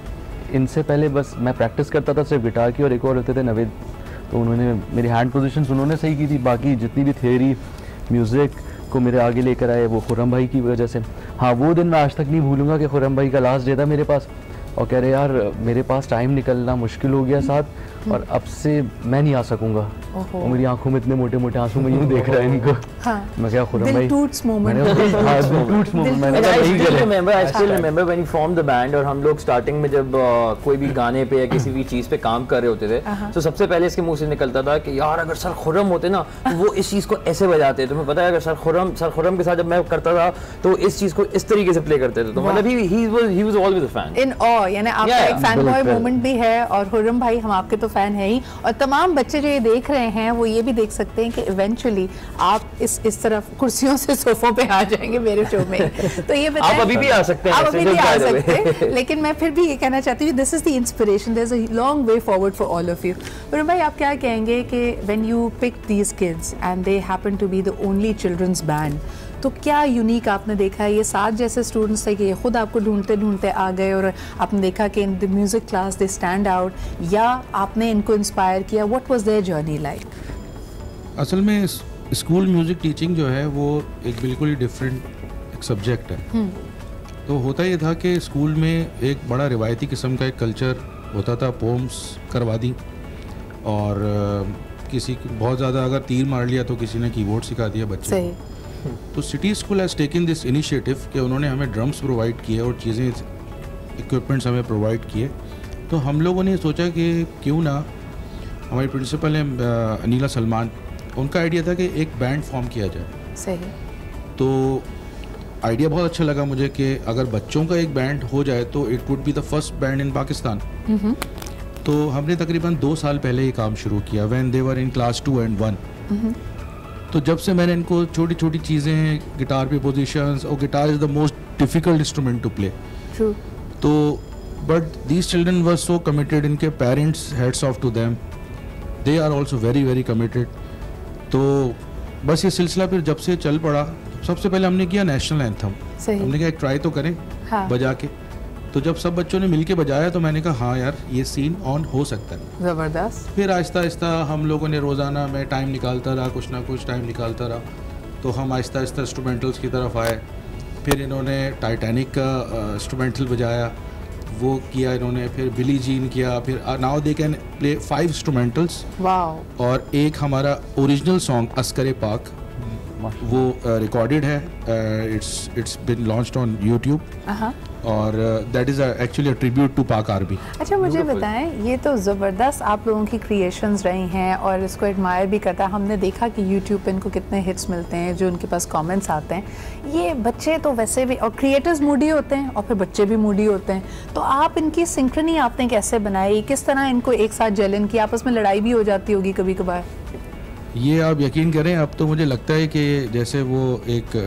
इनसे पहले बस मैं प्रैक्टिस करता था सिर्फ गिटार की, और एक और होते थे नवेद, तो उन्होंने मेरी हैंड पोजीशंस उन्होंने सही की थी। बाकी जितनी भी थियरी म्यूज़िक को मेरे आगे लेकर आए वो खुर्रम भाई की वजह से। हाँ, वो दिन मैं आज तक नहीं भूलूंगा कि खुर्रम भाई का लास्ट डे था मेरे पास, और कह रहे यार मेरे पास टाइम निकलना मुश्किल हो गया साथ, और अब से मैं नहीं आ सकूंगा। और मेरी आंखों में इतने मोटे मोटे आंसू, मैं यूं देख रहा है इनको। मैं क्या खुर्रम भाई, I still remember when you formed the band, और हम लोग स्टार्टिंग में जब कोई भी गाने पे या किसी भी चीज़ पे काम कर रहे होते थे, तो सबसे पहले इसके मुंह से निकलता था कि यार अगर सर खुर्रम होते ना तो वो इस चीज़ को ऐसे बजाते। तुम्हें पता है अगर सर खुर्रम के साथ जब मैं करता था तो इस चीज़ को इस तरीके से प्ले करते थे। तो मतलब he was always a fan। इन ऑ, यानी आपका एक फैन बॉय मोमेंट भी है, और खुर्रम भाई हम आपके तो फैन है ही। और तमाम बच्चे जो ये देख रहे हैं वो ये भी देख सकते हैं कि इवेंचुअली आप इस तरफ कुर्सियों से सोफों पे आ जाएंगे मेरे शो में। तो ये आप अभी भी आ सकते हैं, आप अभी भी आ सकते हैं, लेकिन मैं फिर भी ये कहना चाहती हूँ this is the inspiration, there is a long way forward for all of you. Khurram भाई, आप क्या कहेंगे कि when you pick these kids and they happen to be the only children's band, तो क्या यूनिक आपने देखा है? ये 7 जैसे स्टूडेंट्स थे कि ये खुद आपको ढूंढते ढूंढते आ गए और आपने देखा कि in the music class they stand out, या आपने इनको इंस्पायर किया? What was their journey like? असल में स्कूल म्यूज़िक टीचिंग जो है वो एक बिल्कुल ही डिफरेंट एक सब्जेक्ट है। तो होता ये था कि स्कूल में एक बड़ा रिवायती किस्म का एक कल्चर होता था, पोम्स करवा दी, और किसी बहुत ज़्यादा अगर तीर मार लिया तो किसी ने कीबोर्ड सिखा दिया बच्चे। सही। तो city school has taken this initiative कि उन्होंने हमें ड्रम्स प्रोवाइड किए और चीज़ें इक्विपमेंट्स हमें प्रोवाइड किए। तो हम लोगों ने सोचा कि क्यों ना, हमारी प्रिंसिपल हैं अनीला सलमान, उनका आइडिया था कि एक बैंड फॉर्म किया जाए। सही। तो आइडिया बहुत अच्छा लगा मुझे कि अगर बच्चों का एक बैंड हो जाए तो it would be the first band in Pakistan. तो हमने तकरीबन 2 साल पहले ये काम शुरू किया, when they were in class 2 and 1। तो जब से मैंने इनको छोटी छोटी चीज़ें, गिटार पे पोजीशंस, और guitar is the most difficult instrument to play. तो but these children were so committed, इनके parents, heads of to them, they are also very very committed. तो बस ये सिलसिला फिर जब से चल पड़ा, सबसे पहले हमने किया नेशनल एंथम। हमने कहा एक ट्राई तो करें बजा के। तो जब सब बच्चों ने मिलके बजाया तो मैंने कहा हाँ यार ये सीन ऑन हो सकता है। ज़बरदस्त। फिर आहिस्ता आहिस्ता हम लोगों ने रोज़ाना मैं टाइम निकालता रहा, कुछ ना कुछ टाइम निकालता रहा, तो हम आहिस्ता आहिस्ता इंस्ट्रूमेंटल्स की तरफ आए। फिर इन्होंने टाइटैनिक का इंस्ट्रूमेंटल बजाया, वो किया इन्होंने, फिर बिली जीन किया, फिर now they can play 5 instrumentals. Wow. और एक हमारा ओरिजिनल सॉन्ग अस्कर पाक, वो रिकॉर्डेड है, it's been launched on YouTube, और that is actually a tribute to Pak army. अच्छा मुझे बताएं, ये तो ज़बरदस्त आप लोगों की क्रिएशंस रही हैं और इसको एडमायर भी करता है। हमने देखा कि यूट्यूब पे इनको कितने हिट्स मिलते हैं, जो उनके पास कमेंट्स आते हैं। ये बच्चे तो वैसे भी, और क्रिएटर्स मूडी होते हैं और फिर बच्चे भी मूडी होते हैं, तो आप इनकी सिंक्रोनी आपने कैसे बनाई, किस तरह इनको एक साथ जलन की, आपस में लड़ाई भी हो जाती होगी कभी कभार? ये आप यकीन करें, अब तो मुझे लगता है कि जैसे वो एक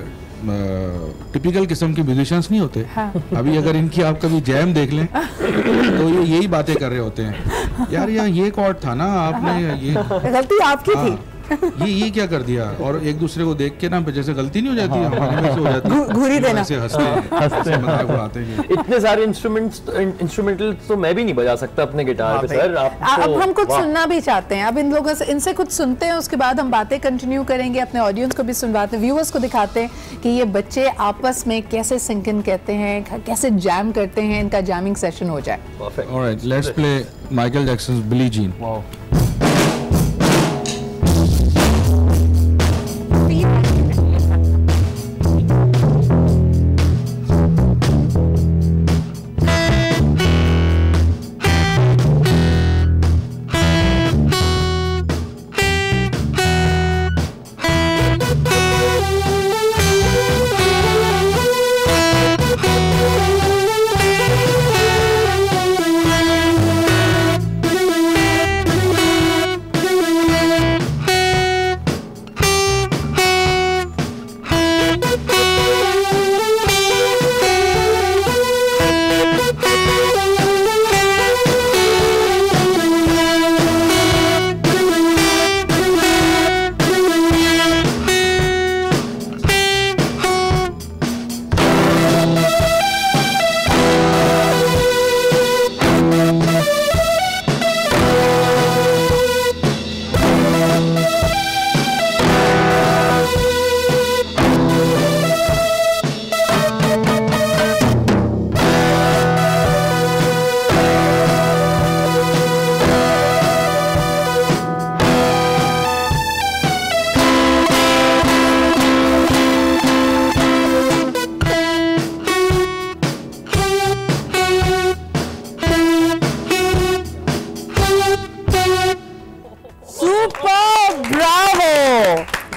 टिपिकल किस्म के म्यूजिशियंस नहीं होते। हाँ। अभी अगर इनकी आप कभी जैम देख लें तो ये यही बातें कर रहे होते हैं, यार ये कॉर्ड था ना आपने, ये गलती आपकी थी, ये क्या कर दिया, और एक दूसरे को देख के ना जैसे गलती नहीं हो जाती हमारे में से हो जाती है, घूरी देना, ऐसे हंसते मजाक उड़ाते हैं। इतने सारे इंस्ट्रूमेंटल तो मैं भी नहीं बजा सकता अपने गिटार पे सर। अब हम कुछ सुनना भी चाहते हैं, अब इन लोगों से, इनसे कुछ सुनते हैं, उसके बाद हम बातें कंटिन्यू करेंगे, अपने ऑडियंस को भी सुनवाते हैं, व्यूअर्स को दिखाते हैं कि ये बच्चे आपस में कैसे सिंक इन कहते हैं, कैसे जैम करते हैं, इनका जैमिंग सेशन हो जाए। Alright, let's play Michael Jackson's Billie Jean.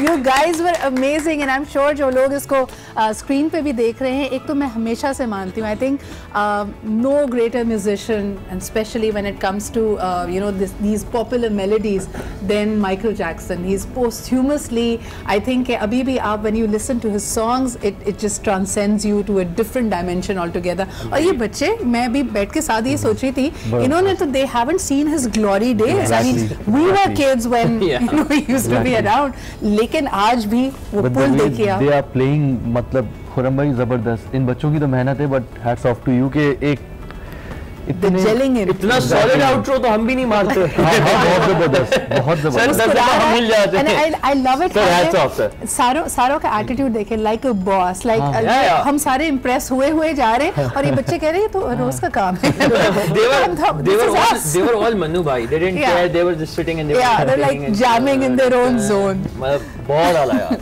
You guys were amazing and I'm sure जो लोग इसको स्क्रीन पे भी देख रहे हैं, एक तो मैं हमेशा से मानती हूँ, I think no greater musician and especially when it comes to you know these popular melodies than Michael Jackson. He's posthumously, I think अभी भी आप when you listen to his songs it just transcends you to a different dimension altogether. और ये बच्चे, मैं भी बैठ के साथ ये सोच रही थी, इन्होंने तो they haven't seen his glory days. I mean we were kids when you know he used to be around, लेकिन आज भी वो पुल देखिए आप। They are playing, मतलब खुरम भाई जबरदस्त, इन बच्चों की तो मेहनत है, but hats off to you के एक इतना सॉलिड आउट्रो तो हम भी नहीं मारते। बहुत जबरदस्त, बहुत जबरदस्त। मिल जाते हैं। I love it। सारों का एटीट्यूड देखे, like a boss, like हम सारे इम्प्रेस हुए जा रहे हैं और ये बच्चे कह रहे हैं तो रोज का काम है। They were all Manu bhai. They didn't care. They were just sitting and they were like jamming in their own zone. बहुत आला यार।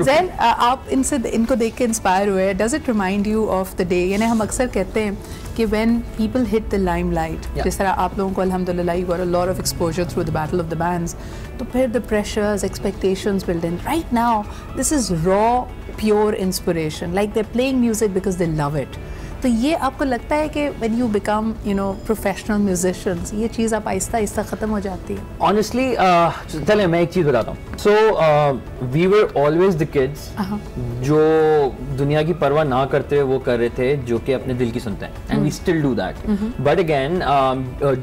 Zen, आप इनको देख के इंस्पायर हुए। Does it remind you of the day? यानी हम अक्सर कहते हैं कि when people hit the limelight, जिस तरह आप लोगों को अल्हम्दुलिल्लाह you got a lot of exposure through the Battle of the Bands, तो फिर the pressures, expectations build in. Right now, this is raw, pure inspiration. Like they're playing music because they love it. तो ये आपको लगता है कि when you become, you know, professional musicians, ये चीज़ आप आहिस्ता आहिस्ता ख़त्म हो जाती है? Honestly, चलिए मैं एक चीज़ बताता हूँ. So we were always the kids जो दुनिया की परवाह ना करते हुए वो कर रहे थे, जो कि अपने दिल की सुनते हैं, and we still do that. But again,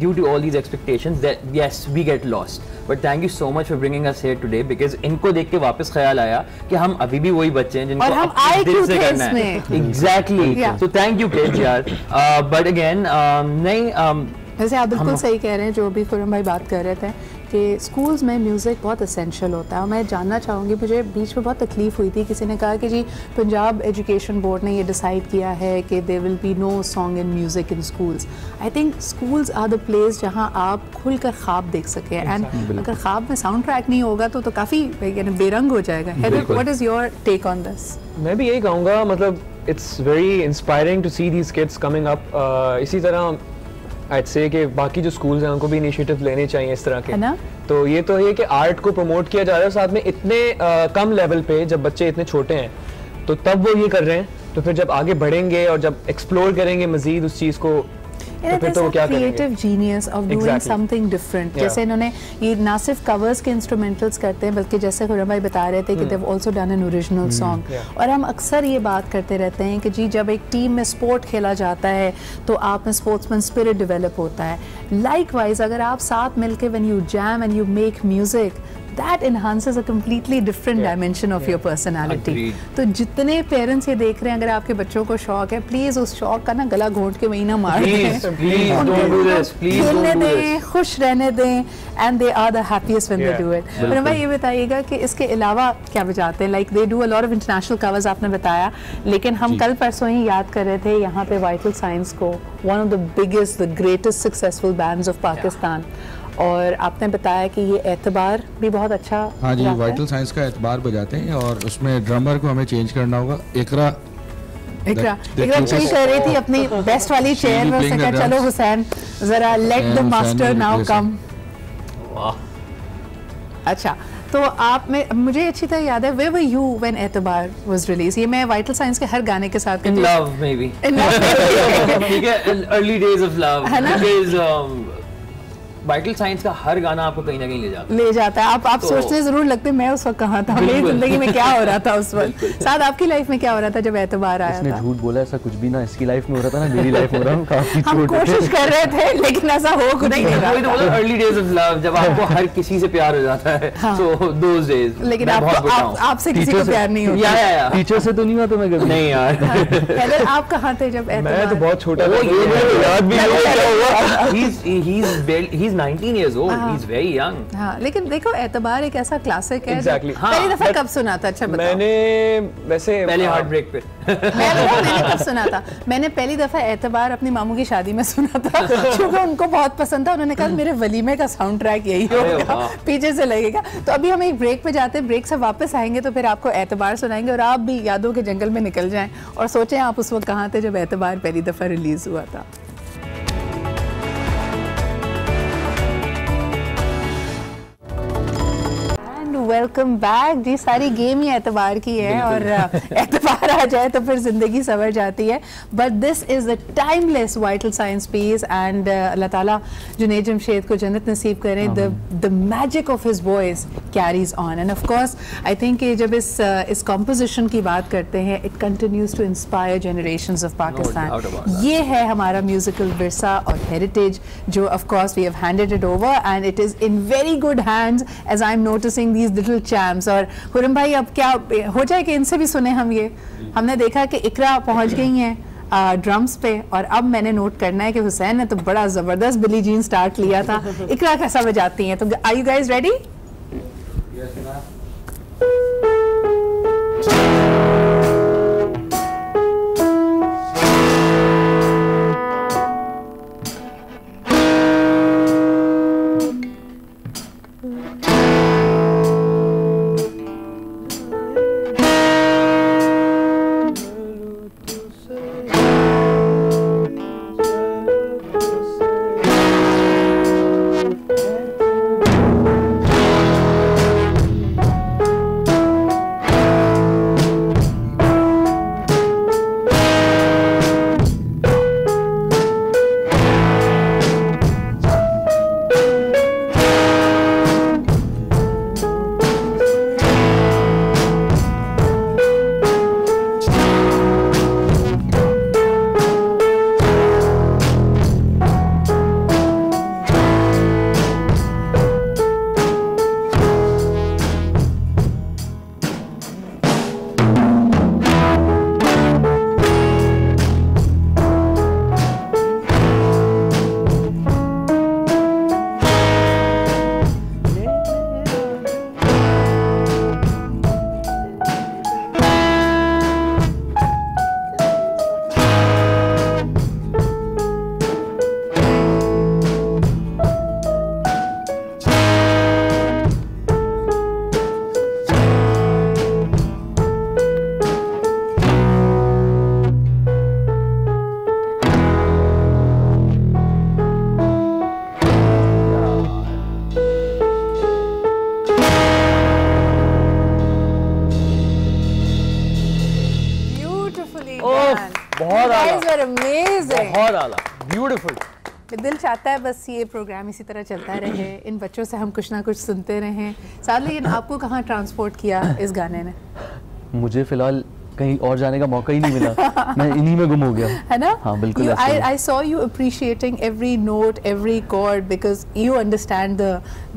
due to all these expectations, that yes, we get lost. But thank you so much for bringing us here today, because इनको देख के वापस ख्याल आया कि हम अभी भी वही बच्चे हैं जिनको अपने दिल से करना है. Exactly. So thank you you kids यार. But again, नहीं. वैसे आप बिल्कुल सही कह रहे हैं, जो भी खुरम भाई बात कर रहे थे कि स्कूल्स में म्यूज़िक बहुत एसेंशियल होता है। और मैं जानना चाहूँगी, मुझे बीच में बहुत तकलीफ़ हुई थी, किसी ने कहा कि जी पंजाब एजुकेशन बोर्ड ने ये डिसाइड किया है कि there will be no song in music in schools. I think schools are the place जहाँ आप खुलकर ख्वाब देख सकें, एंड अगर ख्वाब में साउंड ट्रैक नहीं होगा तो काफ़ी बेरंग हो जाएगा। What is your take on this? मैं भी यही कहूँगा, मतलब it's very inspiring to see these kids coming up. इसी तरह I'd say कि बाकी जो स्कूल्स हैं उनको भी इनिशिएटिव लेने चाहिए इस तरह के, है ना? तो ये तो है कि आर्ट को प्रमोट किया जा रहा है, साथ में इतने कम लेवल पे जब बच्चे इतने छोटे हैं तो तब वो ये कर रहे हैं, तो फिर जब आगे बढ़ेंगे और जब एक्सप्लोर करेंगे मजीद उस चीज़ को, तो फिर तो वो क्या करेंगे? Creative genius of doing something different. जैसे इन्होंने ये ना सिर्फ कवर्स के इंस्ट्रूमेंटल्स करते हैं, बल्कि जैसे खुरम भाई बता रहे थे कि they've also done an original song. और हम अक्सर ये बात करते रहते हैं कि जी जब एक टीम में स्पोर्ट खेला जाता है तो आप में स्पोर्ट्समैन स्पिरिट डेवलप होता है। लाइकवाइज अगर आप साथ मिलकर when you jam and you make music, that enhances a completely different dimension of your personality. तो जितने पेरेंट्स ये देख रहे हैं, अगर आपके बच्चों को शौक है, प्लीज उस शौक का ना गला घोंट के वही ना मार दें, खेलने दें, खुश रहने दें, and they are the happiest when they do it. पर भाई ये बताइएगा कि इसके अलावा क्या बजाते हैं? Like they do a lot of international covers, आपने बताया, लेकिन हम कल परसों ही याद कर रहे थे यहाँ पे वाइटल साइंस को, one of the biggest, the greatest successful bands of Pakistan. और आपने बताया कि ये एतबार भी बहुत अच्छा। हाँ जी, वाइटल साइंस का एतबार बजाते हैं, और उसमें ड्रमर को हमें चेंज करना होगा। इकरा चिल कर रही थी अपनी बेस्ट वाली चेयर में, उसने कहा चलो हुसैन जरा let the master now come. अच्छा, तो आप में मुझे अच्छी तरह याद है, Where were you when एतबार was released? ये मैं वाइटल साइंस के हर गाने के साथ In love maybe. ठीक है, early days of love. Because vital science का हर गाना आपको कहीं ना कहीं ले जाता है। आप सोचने जरूर लगते मैं उस वक्त कहाँ था, मेरी जिंदगी में क्या हो रहा था उस वक्त। साथ आपकी लाइफ में क्या हो रहा था जब एतबार आया था? झूठ बोला, ऐसा कुछ भी ना इसकी लाइफ में हो रहा था ना मेरी लाइफ में हो रहा। काफी हम कोशिश कर रहे थे लेकिन ऐसा हो कुछ नहीं रहा। अर्ली डेज ऑफ लव, जब आपको हर किसी से प्यार हो जाता है, सो दोस डेज। लेकिन आपसे किसी को प्यार नहीं होता? या टीचर से तो नहीं हुआ तुम्हें? नहीं यार। पहले आप कहाँ थे जब एतबार? मैं तो बहुत छोटा था, याद भी नहीं क्या हुआ। He's 19 years old. He's very young. हाँ, लेकिन देखो एतबार एक ऐसा क्लासिक है। Exactly. पहली दफा कब सुना था? अच्छा बताओ। मैंने वैसे पहले हार्ट ब्रेक पे मैंने कब सुना था? मैंने पहली दफा एतबार अपनी मामू की शादी में सुना था, क्योंकि उनको बहुत पसंद था। उन्होंने कहा मेरे वलीमे का साउंड ट्रैक यही होगा, पीछे से लगेगा। तो अभी हम एक ब्रेक पे जाते हैं, ब्रेक से वापस आएंगे तो फिर आपको एतबार सुनाएंगे, और आप भी यादों के जंगल में निकल जाएं और सोचें आप उस वक्त कहाँ थे जब एतबार पहली दफा रिलीज हुआ था। वेलकम बैक जी। सारी गेम ही एतबार की है, और एतबार आ जाए तो फिर जिंदगी संवर जाती है। But this is a timeless vital science piece, and Allah ताला जुनैद जमशेद को जन्नत नसीब करें। The magic of his voice carries on, and of course I think जब इस कॉम्पोजिशन की बात करते हैं, it continues to inspire generations of Pakistan. ये है हमारा म्यूजिकल विरसा और हेरिटेज, जो of course we have handed it over, and it is in very good hands as I am noticing these little champs. और खुरम भाई अब क्या हो जाए कि इनसे भी सुने हम ये? हमने देखा कि इकरा पहुंच गई हैं ड्रम्स पे, और अब मैंने नोट करना है कि हुसैन ने तो बड़ा जबरदस्त बिली जीन स्टार्ट लिया था। इकरा कैसा बजाती हैं? तो are you guys ready? Were amazing, बहुत आला, ब्यूटीफुल। दिल चाहता है बस ये प्रोग्राम इसी तरह चलता रहे, इन बच्चों से हम कुछ ना कुछ सुनते रहें। साथ लेकिन आपको कहाँ ट्रांसपोर्ट किया इस गाने ने? मुझे फिलहाल कहीं और जाने का मौका ही नहीं मिला, मैं इन्हीं में गुम हो गया, है ना? हाँ बिल्कुल। I saw you appreciating every note, every chord because you understand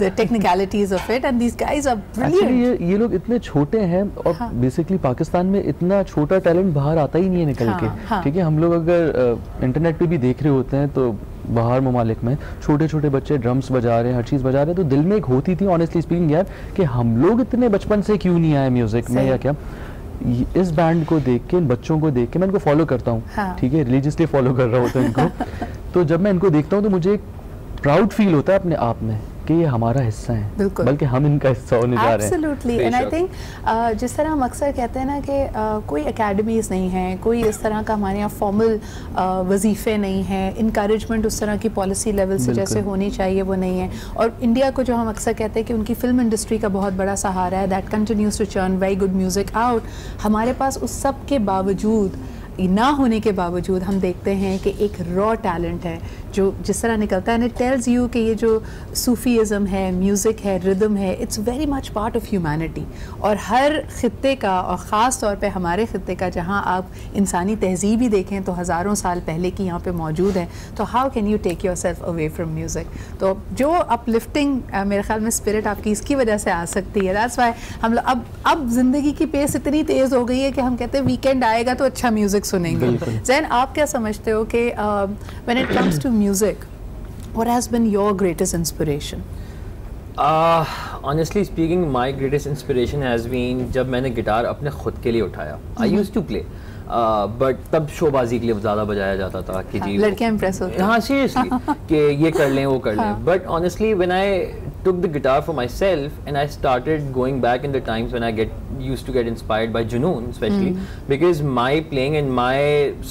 the technicalities of it and these guys are brilliant. Actually, ये लोग इतने छोटे हैं और बेसिकली पाकिस्तान में इतना छोटा टैलेंट बाहर आता ही नहीं है निकल के, ठीक है? हम लोग अगर इंटरनेट पे भी देख रहे होते हैं तो बाहर ममालिक में छोटे छोटे बच्चे ड्रम्स बजा रहे हैं, हर चीज़ बजा रहे हैं, तो दिल में एक होती थी ऑनेस्टली स्पीकिंग यार कि हम लोग इतने बचपन से क्यों नहीं आए म्यूजिक में या क्या। इस बैंड को देख के, इन बच्चों को देख के, मैं इनको फॉलो करता हूँ, ठीक है, रिलीजियसली फॉलो कर रहा होता हूँ इनको। तो जब मैं इनको देखता हूँ तो मुझे एक प्राउड फील होता है अपने आप में कि ये हमारा हिस्सा है, बल्कि हम इनका हिस्सा होने जा रहे हैं। Absolutely, and I think जिस तरह हम अक्सर कहते हैं ना कि कोई एकेडमीज़ नहीं है, कोई इस तरह का हमारे यहाँ फॉर्मल वजीफ़े नहीं हैं, इनकरेजमेंट उस तरह की पॉलिसी लेवल से जैसे होनी चाहिए वो नहीं है। और इंडिया को जो हम अक्सर कहते हैं कि उनकी फिल्म इंडस्ट्री का बहुत बड़ा सहारा है, that continues to churn very good music out, हमारे पास उस सब के बावजूद, ना होने के बावजूद हम देखते हैं कि एक रॉ टैलेंट है जो जिस तरह निकलता है, एंड इट टेल्स यू कि ये जो सूफीज़म है, म्यूज़िक है, रिदम है, it's very much part of humanity. और हर ख़ित्ते का, और ख़ास तौर पे हमारे ख़ित्ते का, जहाँ आप इंसानी तहज़ीब ही देखें तो हज़ारों साल पहले की यहाँ पे मौजूद है, तो how can you take yourself away from music? तो जो अपलिफ्टिंग मेरे ख्याल में स्पिरिट आपकी इसकी वजह से आ सकती है। दैट्स वाई हम लोग अब ज़िंदगी की पेस इतनी तेज़ हो गई है कि हम कहते हैं वीकेंड आएगा तो अच्छा म्यूज़िक सुनेंगे। ज़ैन, आप क्या समझते हो कि when it comes to music, what has been your greatest inspiration? Honestly speaking, my greatest inspiration has been जब मैंने गिटार अपने खुद के लिए उठाया। I used to play, but तब शोबाजी के लिए ज़्यादा बजाया जाता था कि जी लड़कियाँ impress होती हैं। हाँ seriously कि ये कर लें वो कर लें। But honestly when I took the guitar for myself and I started going back in the times when I used to get inspired by Junoon, especially because my playing and my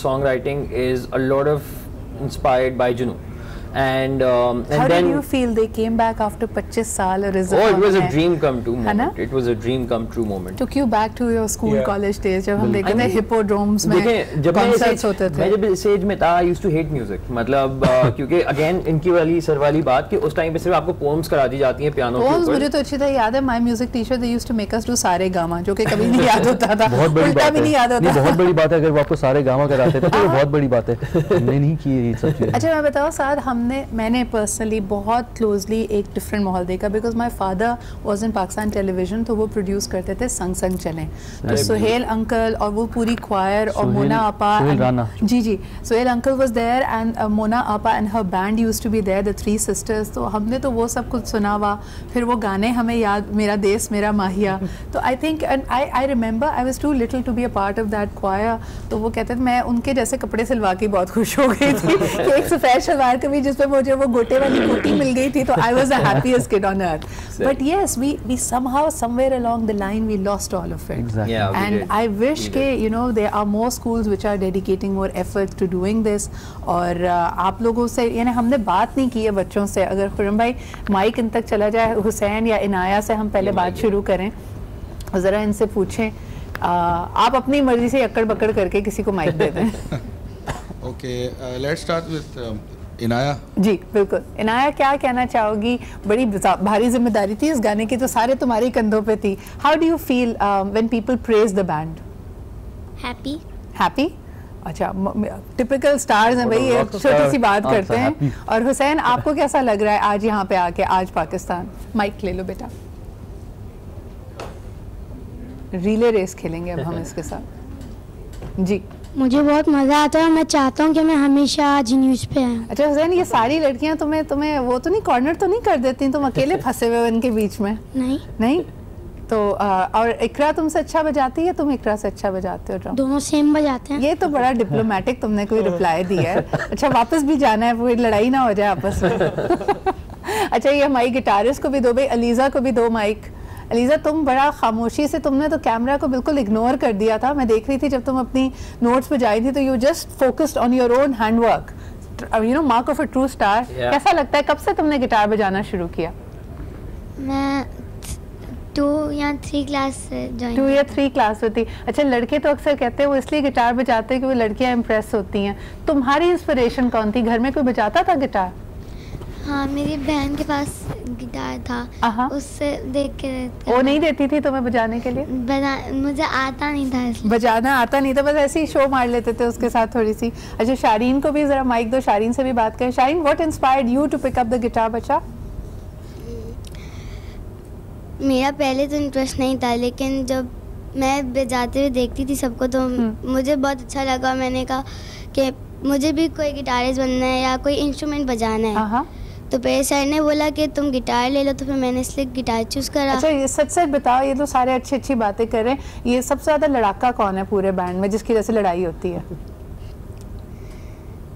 songwriting is a lot of inspired by Junoon. And how then did you feel they came back after 25 साल? Oh, it was a dream come true moment. It was a dream come true moment. Took you back to your school college days जब हम देखते थे हिप्पोड्रोम्स में concerts होते थे। मैं जब इस एज में था I used to hate music, मतलब क्योंकि again इनकी वाली सर वाली बात कि उस टाइम पे सिर्फ आपको पोम्स करा दी जाती हैं पियानो के ऊपर। पोम्स मुझे तो अच्छी तरह याद है, my music teacher they used to make us do सारे गामा, जो कि कभी नहीं याद होता था, उल्टा भी नहीं याद होता। बहुत बड़ी बात है अगर वो आपको सारे गामा कराते थे तो बहुत बड़ी बात है, हमने नहीं की ये सब चीजें। अच्छा मैं बताऊँ साथ, मैंने पर्सनली बहुत क्लोजली एक डिफरेंट माहौल देखा, because my father was in Pakistan television, तो वो प्रोड्यूस करते थे संग संग चलें, तो सुहेल अंकल और वो पूरी क्वायर और मोना आपा, जी Suhail uncle was there and Mona आपा and her band used to be there, the three sisters. तो हमने तो वो सब कुछ सुना हुआ, फिर वो गाने हमें याद, मेरा देश मेरा माहिया। तो I think I remember I was too little to be a part of that choir. तो वो कहते थे मैं उनके जैसे कपड़े सिलवा के बहुत खुश हो गई थी कि एक सफ़ेद शलवार कभी जिसपे मुझे वो गोटे वाली कोटी मिल गई थी, तो I was the happiest kid on earth. But yes, we somehow somewhere along the line we lost all of it. Exactly. Yeah, and I wish कि you know there are more schools which are dedicating more effort to doing this. और आप लोगों से यानी हमने बात नहीं की है बच्चों से, अगर खुरम भाई माइक इन तक चला जाए, हुसैन या इनाया से हम पहले बात शुरू करें, ज़रा इनसे पूछें, आप अपनी मर्जी से अक्कड़ बक्कड़ करके किसी को माइक दे दें। Okay, let's start with Inaya. जी बिल्कुल, इनाया क्या कहना चाहोगी? बड़ी भारी जिम्मेदारी थी इस गाने की, तो सारे तुम्हारे कंधों पे थी। How do you feel when people praise the band? Happy. Happy? अच्छा, टिपिकल स्टार्स हैं भाई, एक छोटी सी बात करते हैं। और हुसैन आपको कैसा लग रहा है आज यहाँ पे आके, आज पाकिस्तान? माइक ले लो बेटा, रिले रेस खेलेंगे अब हम इसके साथ। जी मुझे बहुत मज़ा आता है, मैं चाहता हूँ कि मैं हमेशा आज न्यूज़ पे आऊँ। अच्छा हुसैन, ये सारी लड़कियाँ तुम्हें वो तो नहीं कॉर्नर तो नहीं कर देती, तुम अकेले फंसे हुए हो इनके बीच में? नहीं तो और इकरा तुमसे अच्छा बजाती है? तुम इकरा से अच्छा बजाते हो? दोनों सेम बजाते हैं। ये तो बड़ा डिप्लोमेटिक तुमने कोई रिप्लाई दिया है। अच्छा वापस भी जाना है, कोई लड़ाई ना हो जाए आपस में। अच्छा ये हमारी गिटारिस्ट को भी दो भाई, अलीज़ा को भी दो माइक। अलीज़ा तुम बड़ा खामोशी से, तुमने तो कैमरा को बिल्कुल इग्नोर कर दिया था, मैं देख रही थी जब तुम अपनी नोट्स पे जाई थी, तो you just focused on your own handwork, you know, mark of a true star. कैसा लगता है, कब से तुमने गिटार बजाना शुरू किया? मैं 2 या 3 क्लास से ज्वाइन 2 या 3 क्लास होती। अच्छा, लड़के तो अक्सर कहते हैं वो इसलिए गिटार बजाते हैं कि वो लड़कियां इम्प्रेस होती हैं। तुम्हारी इंस्पिरेशन कौन थी? घर में कोई बजाता था गिटार? हाँ, मेरी बहन के पास गिटार था, उससे देख के वो नहीं देती थी तुम्हें बजाने के लिए? मुझे आता नहीं था, इसलिए बजाना आता नहीं था, बस ऐसे ही शो मार लेते थे उसके साथ थोड़ी सी। अच्छा, शारीन को भी जरा माइक दो, शारीन से भी बात करें। Shareen, what inspired you to pick up the guitar? बच्चा, मेरा पहले तो इंटरेस्ट नहीं था, लेकिन जब मैं बजाते हुए देखती थी सबको तो मुझे बहुत अच्छा लगा। मैंने कहा कि मुझे भी कोई गिटारिस्ट बनना है या कोई इंस्ट्रूमेंट बजाना है। तो फिर सर ने बोला कि तुम गिटार ले लो, तो फिर मैंने इसलिए गिटार चूज करा। अच्छा, ये सच सच बताओ, ये तो सारे अच्छी बातें कर रहे हैं, ये सबसे ज्यादा लड़ाका कौन है पूरे बैंड में जिसकी वजह से लड़ाई होती है?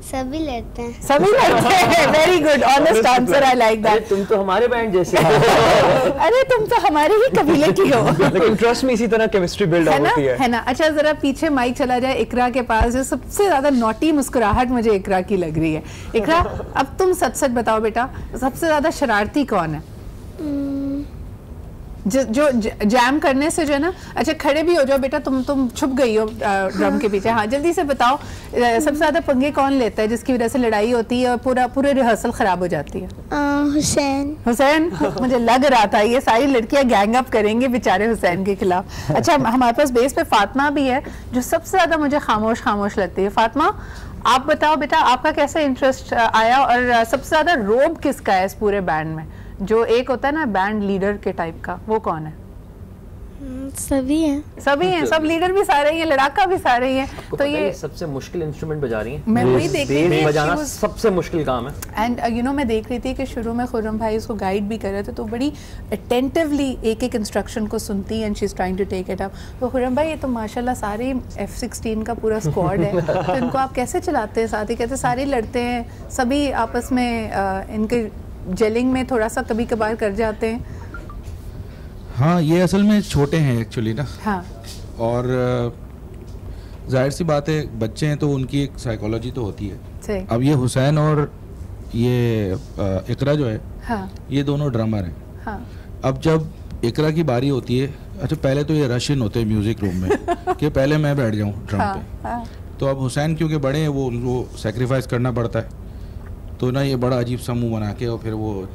सभी लड़ते हैं। सभी लड़ते हैं। Very good, honest answer, I like that. तुम तो हमारे बैंड जैसे अरे तुम तो हमारे ही कबीले की हो। लेकिन ट्रस्ट में इसी तरह केमिस्ट्री बिल्ड होती है ना? अच्छा, जरा पीछे माइक चला जाए इकरा के पास, जो सबसे ज्यादा नॉटी मुस्कुराहट मुझे इकरा की लग रही है। इकरा, अब तुम सच सच बताओ बेटा, सबसे ज्यादा शरारती कौन है जो जैम करने से जो है ना? अच्छा, खड़े भी हो जाओ बेटा, तुम छुप गई हो ड्रम के पीछे। हाँ, जल्दी से बताओ, सबसे ज्यादा पंगे कौन लेता है जिसकी वजह से लड़ाई होती है और पूरे रिहर्सल खराब हो जाती है? हुसैन। हुसैन, मुझे लग रहा था ये सारी लड़कियां गैंग अप करेंगी बेचारे हुसैन के खिलाफ। अच्छा, हमारे पास बेस पे फातिमा भी है जो सबसे ज्यादा मुझे खामोश लगती है। फातिमा, आप बताओ बेटा, आपका कैसा इंटरेस्ट आया और सबसे ज्यादा रोब किसका है इस पूरे बैंड में? जो एक होता है ना बैंड लीडर के टाइप का, वो कौन है? सभी हैं, सब लीडर भी सारे ही हैं, लड़ाका भी सारे ही हैं। तो ये सबसे मुश्किल इंस्ट्रूमेंट बजा रही हैं। मैं वही देख रही थी, बजाना सबसे मुश्किल काम है। एंड यू नो, मैं देख रही थी कि शुरू में खुर्रम भाई उसको गाइड भी कर रहे थे, तो बड़ी अटेंटिवली एक इंस्ट्रक्शन को सुनती है and she is trying to take it up. तो खुर्रम भाई, ये तो माशाल्लाह सारे F-16 का पूरा स्क्वाड है, तो इनको आप कैसे चलाते हैं साथ ही? कहते सारे लड़ते हैं, सभी आपस में इनके जेलिंग में थोड़ा सा कभी कभार कर जाते हैं। हाँ, ये असल में छोटे हैं एक्चुअली ना। हाँ। और जाहिर सी बात है, बच्चे हैं तो उनकी एक साइकोलॉजी तो होती है। सही। अब ये हुसैन और ये इकरा जो है, हाँ, ये दोनों ड्रमर हैं। हाँ। अब जब इकरा की बारी होती है, अच्छा पहले तो ये रशियन होते हैं म्यूजिक रूम में कि पहले मैं बैठ जाऊँ ड्रम पे। हाँ। तो अब हुसैन क्योंकि बड़े हैं, वो उनको सेक्रीफाइस करना पड़ता है, तो ना ये बड़ा अजीब सा मुंह बना के और फिर वो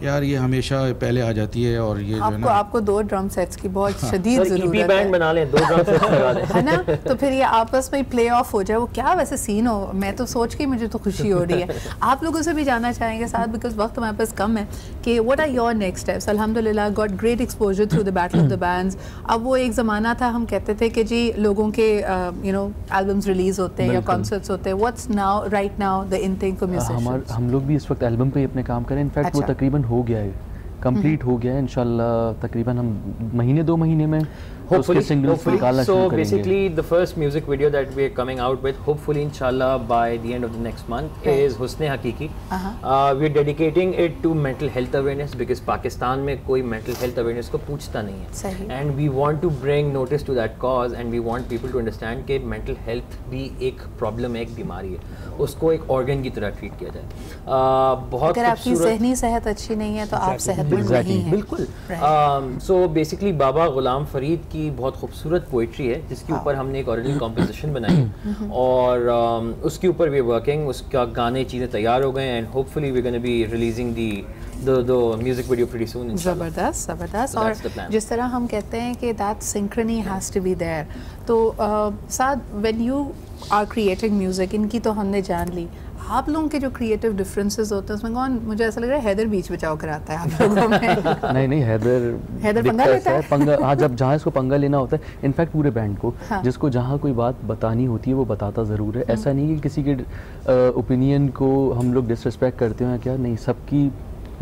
यार ये हमेशा पहले आ जाती है। और ये जो है ना, आपको 2 ड्रम सेट्स की बहुत शदीद जरूरत है। बैंड बना लें, 2 ड्रम सेट्स लगा दें, है ना? तो फिर ये आपस में प्ले ऑफ हो जाए, वो क्या वैसे सीन हो। मैं तो सोच के मुझे तो खुशी हो रही है। आप लोगों से भी जानना चाहेंगे साथ, बिकॉज वक्त हमारे पास कम है, कि what are your next steps? अल्हम्दुलिल्लाह got great exposure through the battle of the bands. अब वो एक ज़माना था, हम कहते थे कि जी लोगों के यू नो एल्बम्स रिलीज होते हैं या कॉन्सर्ट्स होते हैं। What's now right now the in thing for musicians? हम लोग भी इस वक्त एल्बम पे ही अपने काम करें। इनफैक्ट वो तकरीबन हो गया है, कंप्लीट हो गया है इंशाल्लाह। तकरीबन हम महीने 2 महीने में hopefully. So basically करेंगे। the first music video that we are coming out with, hopefully inshallah by the end of the next month, is Husne Hakiki. We are dedicating it to mental health awareness because Pakistan में कोई mental health awareness को पूछता नहीं है, and we want to bring notice to that cause, and we want people to understand कि mental health भी एक problem है, एक बीमारी है, उसको एक organ की तरह treat किया जाए। बहुत अगर आपकी ज़हनी सेहत अच्छी नहीं है तो आप सेहतमंद नहीं हैं। बिल्कुल। So basically बाबा गुलाम फरीद की बहुत खूबसूरत पोइट्री है जिसके ऊपर हमने एक ओरिजिनल कॉम्पोजिशन बनाई और उसके ऊपर वी वर्किंग, उसका गाने चीज़ें तैयार हो गए and hopefully we gonna be releasing the music video pretty soon inshallah. ज़बरदस्त। So और जिस तरह हम कहते हैं कि that synchrony has to be there, तो साथ when you are creating music, इनकी तो हमने जान ली, आप लोगों के जो क्रिएटिव डिफरेंसेस होते हैं उसमें कौन, मुझे ऐसा लग रहा है हैदर बीच बचाव कराता है आप लोगों में। नहीं हैदर पंगा लेता है। पंगा, हाँ, जब जहाँ इसको पंगा लेना होता है, इनफैक्ट पूरे बैंड को, हाँ, जिसको जहाँ कोई बात बतानी होती है वो बताता ज़रूर है। ऐसा नहीं कि किसी के ओपिनियन को हम लोग डिसरिस्पेक्ट करते हैं क्या, नहीं, सबकी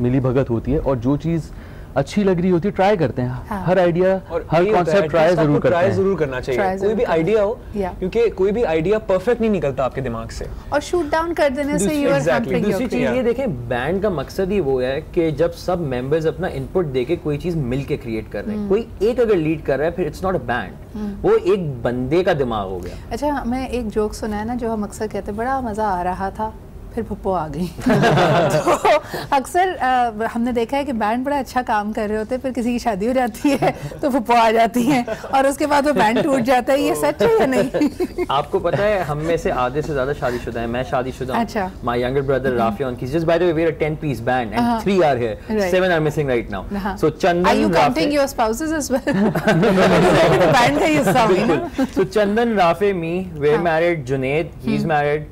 मिली भगत होती है और जो चीज़ अच्छी लग रही होती है ट्राई करते हैं। हाँ। हर आइडिया, हर कॉन्सेप्ट ट्राई जरूर करना चाहिए। कोई भी आइडिया हो, क्योंकि कोई भी आइडिया परफेक्ट नहीं निकलता आपके दिमाग से, और शूट डाउन कर देने से यू आर हैम्परिंग। दूसरी चीज ये देखें, बैंड का मकसद ही वो है कि जब सब मेंबर्स अपना इनपुट देके कोई चीज मिल के क्रिएट कर रहे हैं, कोई एक अगर लीड कर रहा है फिर इट्स नॉट अ बैंड, वो एक बंदे का दिमाग हो गया। अच्छा, हमें एक जोक सुना है ना जो हम अक्सर कहते हैं, बड़ा मजा आ रहा था, फिर फुप्पो आ गई। तो अक्सर हमने देखा है कि बैंड बड़ा अच्छा काम कर रहे होते हैं, फिर किसी की शादी हो जाती है तो फुप्पो आ जाती हैं और उसके बाद वो बैंड टूट जाता है। ये सच है या नहीं? आपको पता है हम में से आधे से ज्यादा शादीशुदा हैं, मैं शादीशुदा हूं। अच्छा। My younger brother Rafion, he's just by the way we're a 10-piece band and 3 are here, 7 are missing right now. So Chandan, Are you counting your spouses as well? Band का हिस्सा हुई ना? So Chandan, Rafi, me, we're married. Junaid, he's married.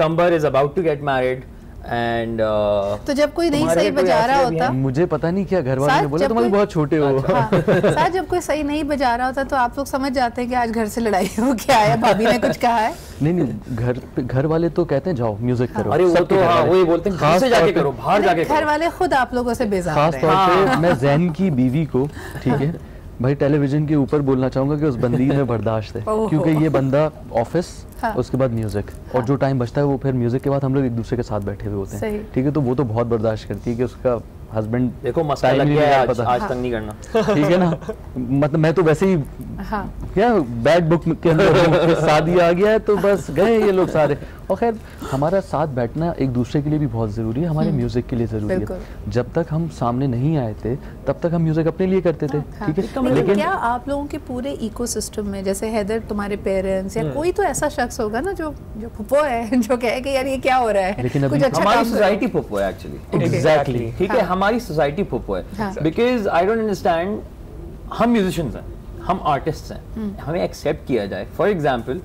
Kambar is about to get married. And तो जब कोई नहीं सही बजा रहा होता, मुझे पता नहीं क्या घर वालों ने बोला तुम अभी बहुत छोटे हो। साथ जब कोई सही नहीं बजा रहा होता तो आप लोग समझ जाते हैं कि आज घर से लड़ाई हो क्या है, भाभी ने कुछ कहा है? नहीं, घर वाले तो कहते हैं जाओ म्यूजिक करो। अरे वो तो हाँ, वही बोलते हैं घर से जाके करो, बाहर जाके करो। घर वाले खुद आप लोगों से बेजार खास तौर पे मैं जैन की बीवी को, ठीक है भाई, टेलीविजन के ऊपर बोलना चाहूंगा कि उस बंदी में बर्दाश्त है, क्योंकि ये बंदा ऑफिस, उसके बाद म्यूजिक, और जो टाइम बचता है वो फिर म्यूजिक के बाद हम लोग एक दूसरे के साथ बैठे हुए होते हैं, ठीक है, तो वो तो बहुत बर्दाश्त करती है कि उसका हस्बैंड देखो मसला लग गया है, आज तक नहीं करना, ठीक है ना। मतलब मैं तो वैसे ही क्या बैड बुक के अंदर शादी आ गया है तो बस गए ये लोग सारे। और खैर हमारा साथ बैठना एक दूसरे के लिए भी बहुत ज़रूरी है, हमारे म्यूज़िक के लिए ज़रूरी है। जब तक हम सामने नहीं आए थे तब तक हम म्यूज़िक अपने लिए करते थे, ठीक है। लेकिन क्या आप लोगों के पूरे इकोसिस्टम में, जैसे हैदर तुम्हारे पेरेंट्स या कोई तो ऐसा शख्स होगा ना जो फुप्पो है, जो कहे कि यार ये क्या हो रहा है, लेकिन कुछ अच्छा हमारी सोसाइटी फुप्पो है एक्चुअली, एग्जैक्टली, ठीक है, हमारी सोसाइटी फुप्पो है। बिकॉज आई डोंट अंडरस्टैंड, हम म्यूजिशियंस हैं, हम आर्टिस्ट हैं, हमें एक्सेप्ट किया जाए। फॉर एग्जाम्पल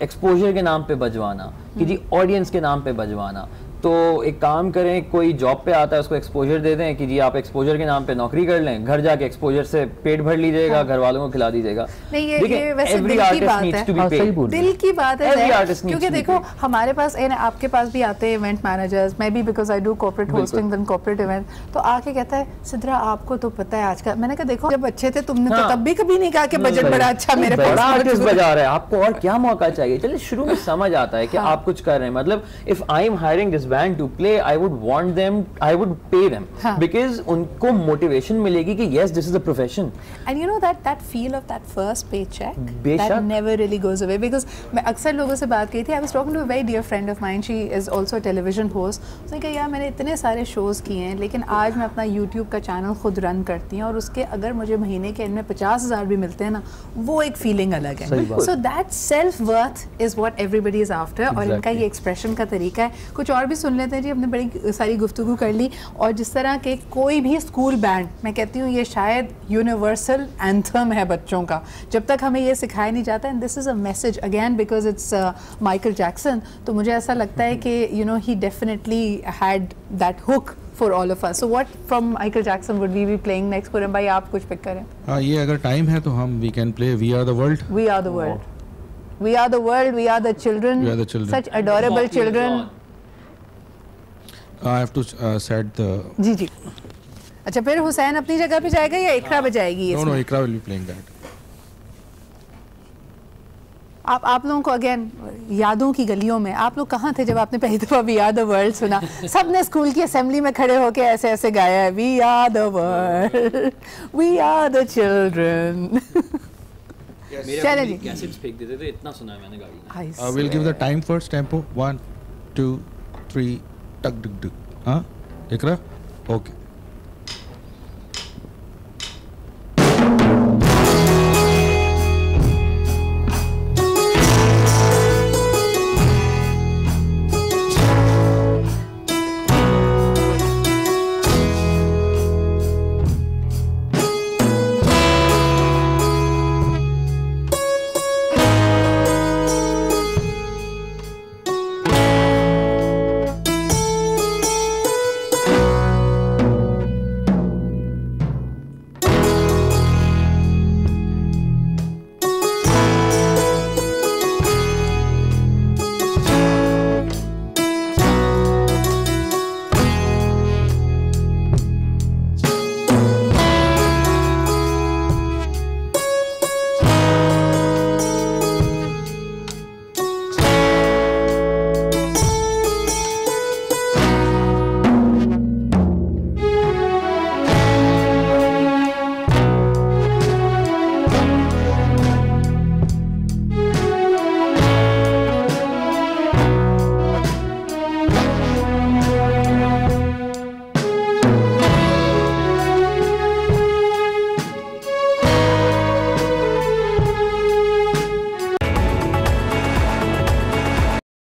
एक्सपोजर के नाम पे बजवाना, कि जी ऑडियंस के नाम पे बजवाना, तो एक काम करें, कोई जॉब पे आता है उसको एक्सपोजर दे दें कि जी आप एक्सपोजर के नाम पे नौकरी कर लें, घर जाके एक्सपोजर से पेट भर लीजिएगा, घर वालों को खिला दीजिएगा। नहीं, ये वैसे दिल की बात है, दिल की बात है, क्योंकि देखो हमारे पास, आपके पास भी आते हैं इवेंट मैनेजर्स, मैं भी because I do corporate hosting and corporate event, तो आके कहता है सिद्रा आपको तो पता है आज का, मैंने कहा देखो जब अच्छे थे तुमने तो तब भी कभी नहीं कहा कि बजट बड़ा अच्छा मेरे पास, बड़ा आर्टिस्ट बजा रहा है, आपको और क्या मौका चाहिए। चलिए शुरू में समझ आता है कि आप कुछ कर रहे हैं, मतलब if I am hiring this band to play, I would want them, I would pay them, because उनको motivation मिलेगी कि yes, this is a profession. And you know that feel of that first paycheck, that never really goes away. Because मैं अक्सर लोगों से बात की थी, I was talking to a very dear friend of mine, she is also a television host. उसने कहा यार मैंने इतने सारे shows किए हैं, लेकिन आज मैं अपना YouTube का चैनल खुद रन करती हूँ और उसके अगर मुझे महीने के इनमें 50,000 भी मिलते हैं ना, वो एक फीलिंग अलग है। So that self worth is what everybody is after. और इनका ये एक्सप्रेशन का तरीका है। कुछ और भी सुन लेते हैं जी, हमने बड़ी सारी गुफ्तगू कर ली। और जिस तरह के कोई भी स्कूल बैंड, मैं कहती हूँ ये शायद यूनिवर्सल एंथम है बच्चों का, जब तक हमें ये सिखाया नहीं जाता, and this is a message again because it's Michael Jackson, तो मुझे ऐसा लगता है कि you know he definitely had that hook for all of us. So what from Michael Jackson would we be playing next? Khurram भाई आप कुछ pick करें। हाँ, ये अगर टाइम है तो हम we can play We Are the World. We Are the World. We are the world. We are the children. We are the children. Such adorable children. I have to set the. जी जी। अच्छा फिर हुसैन अपनी जगह पे जाएगा या इकरा बजाएगी? No, Iqra will be playing that. आप लोगों को अगेन यादों की गलियों में, आप लोग कहाँ थे जब आपने पहली दफ़ा वी आर द वर्ल्ड सुना? सबने स्कूल की असेंबली में खड़े होके ऐसे ऐसे गाया है, we are the world, we are the children. चले जी, कैसेट्स फेंक देते थे, इतना सुना है मैंने गाड़ी में। We'll give the time first, tempo 1 2 3 टक डुक डुक। हाँ इकरा, ओके।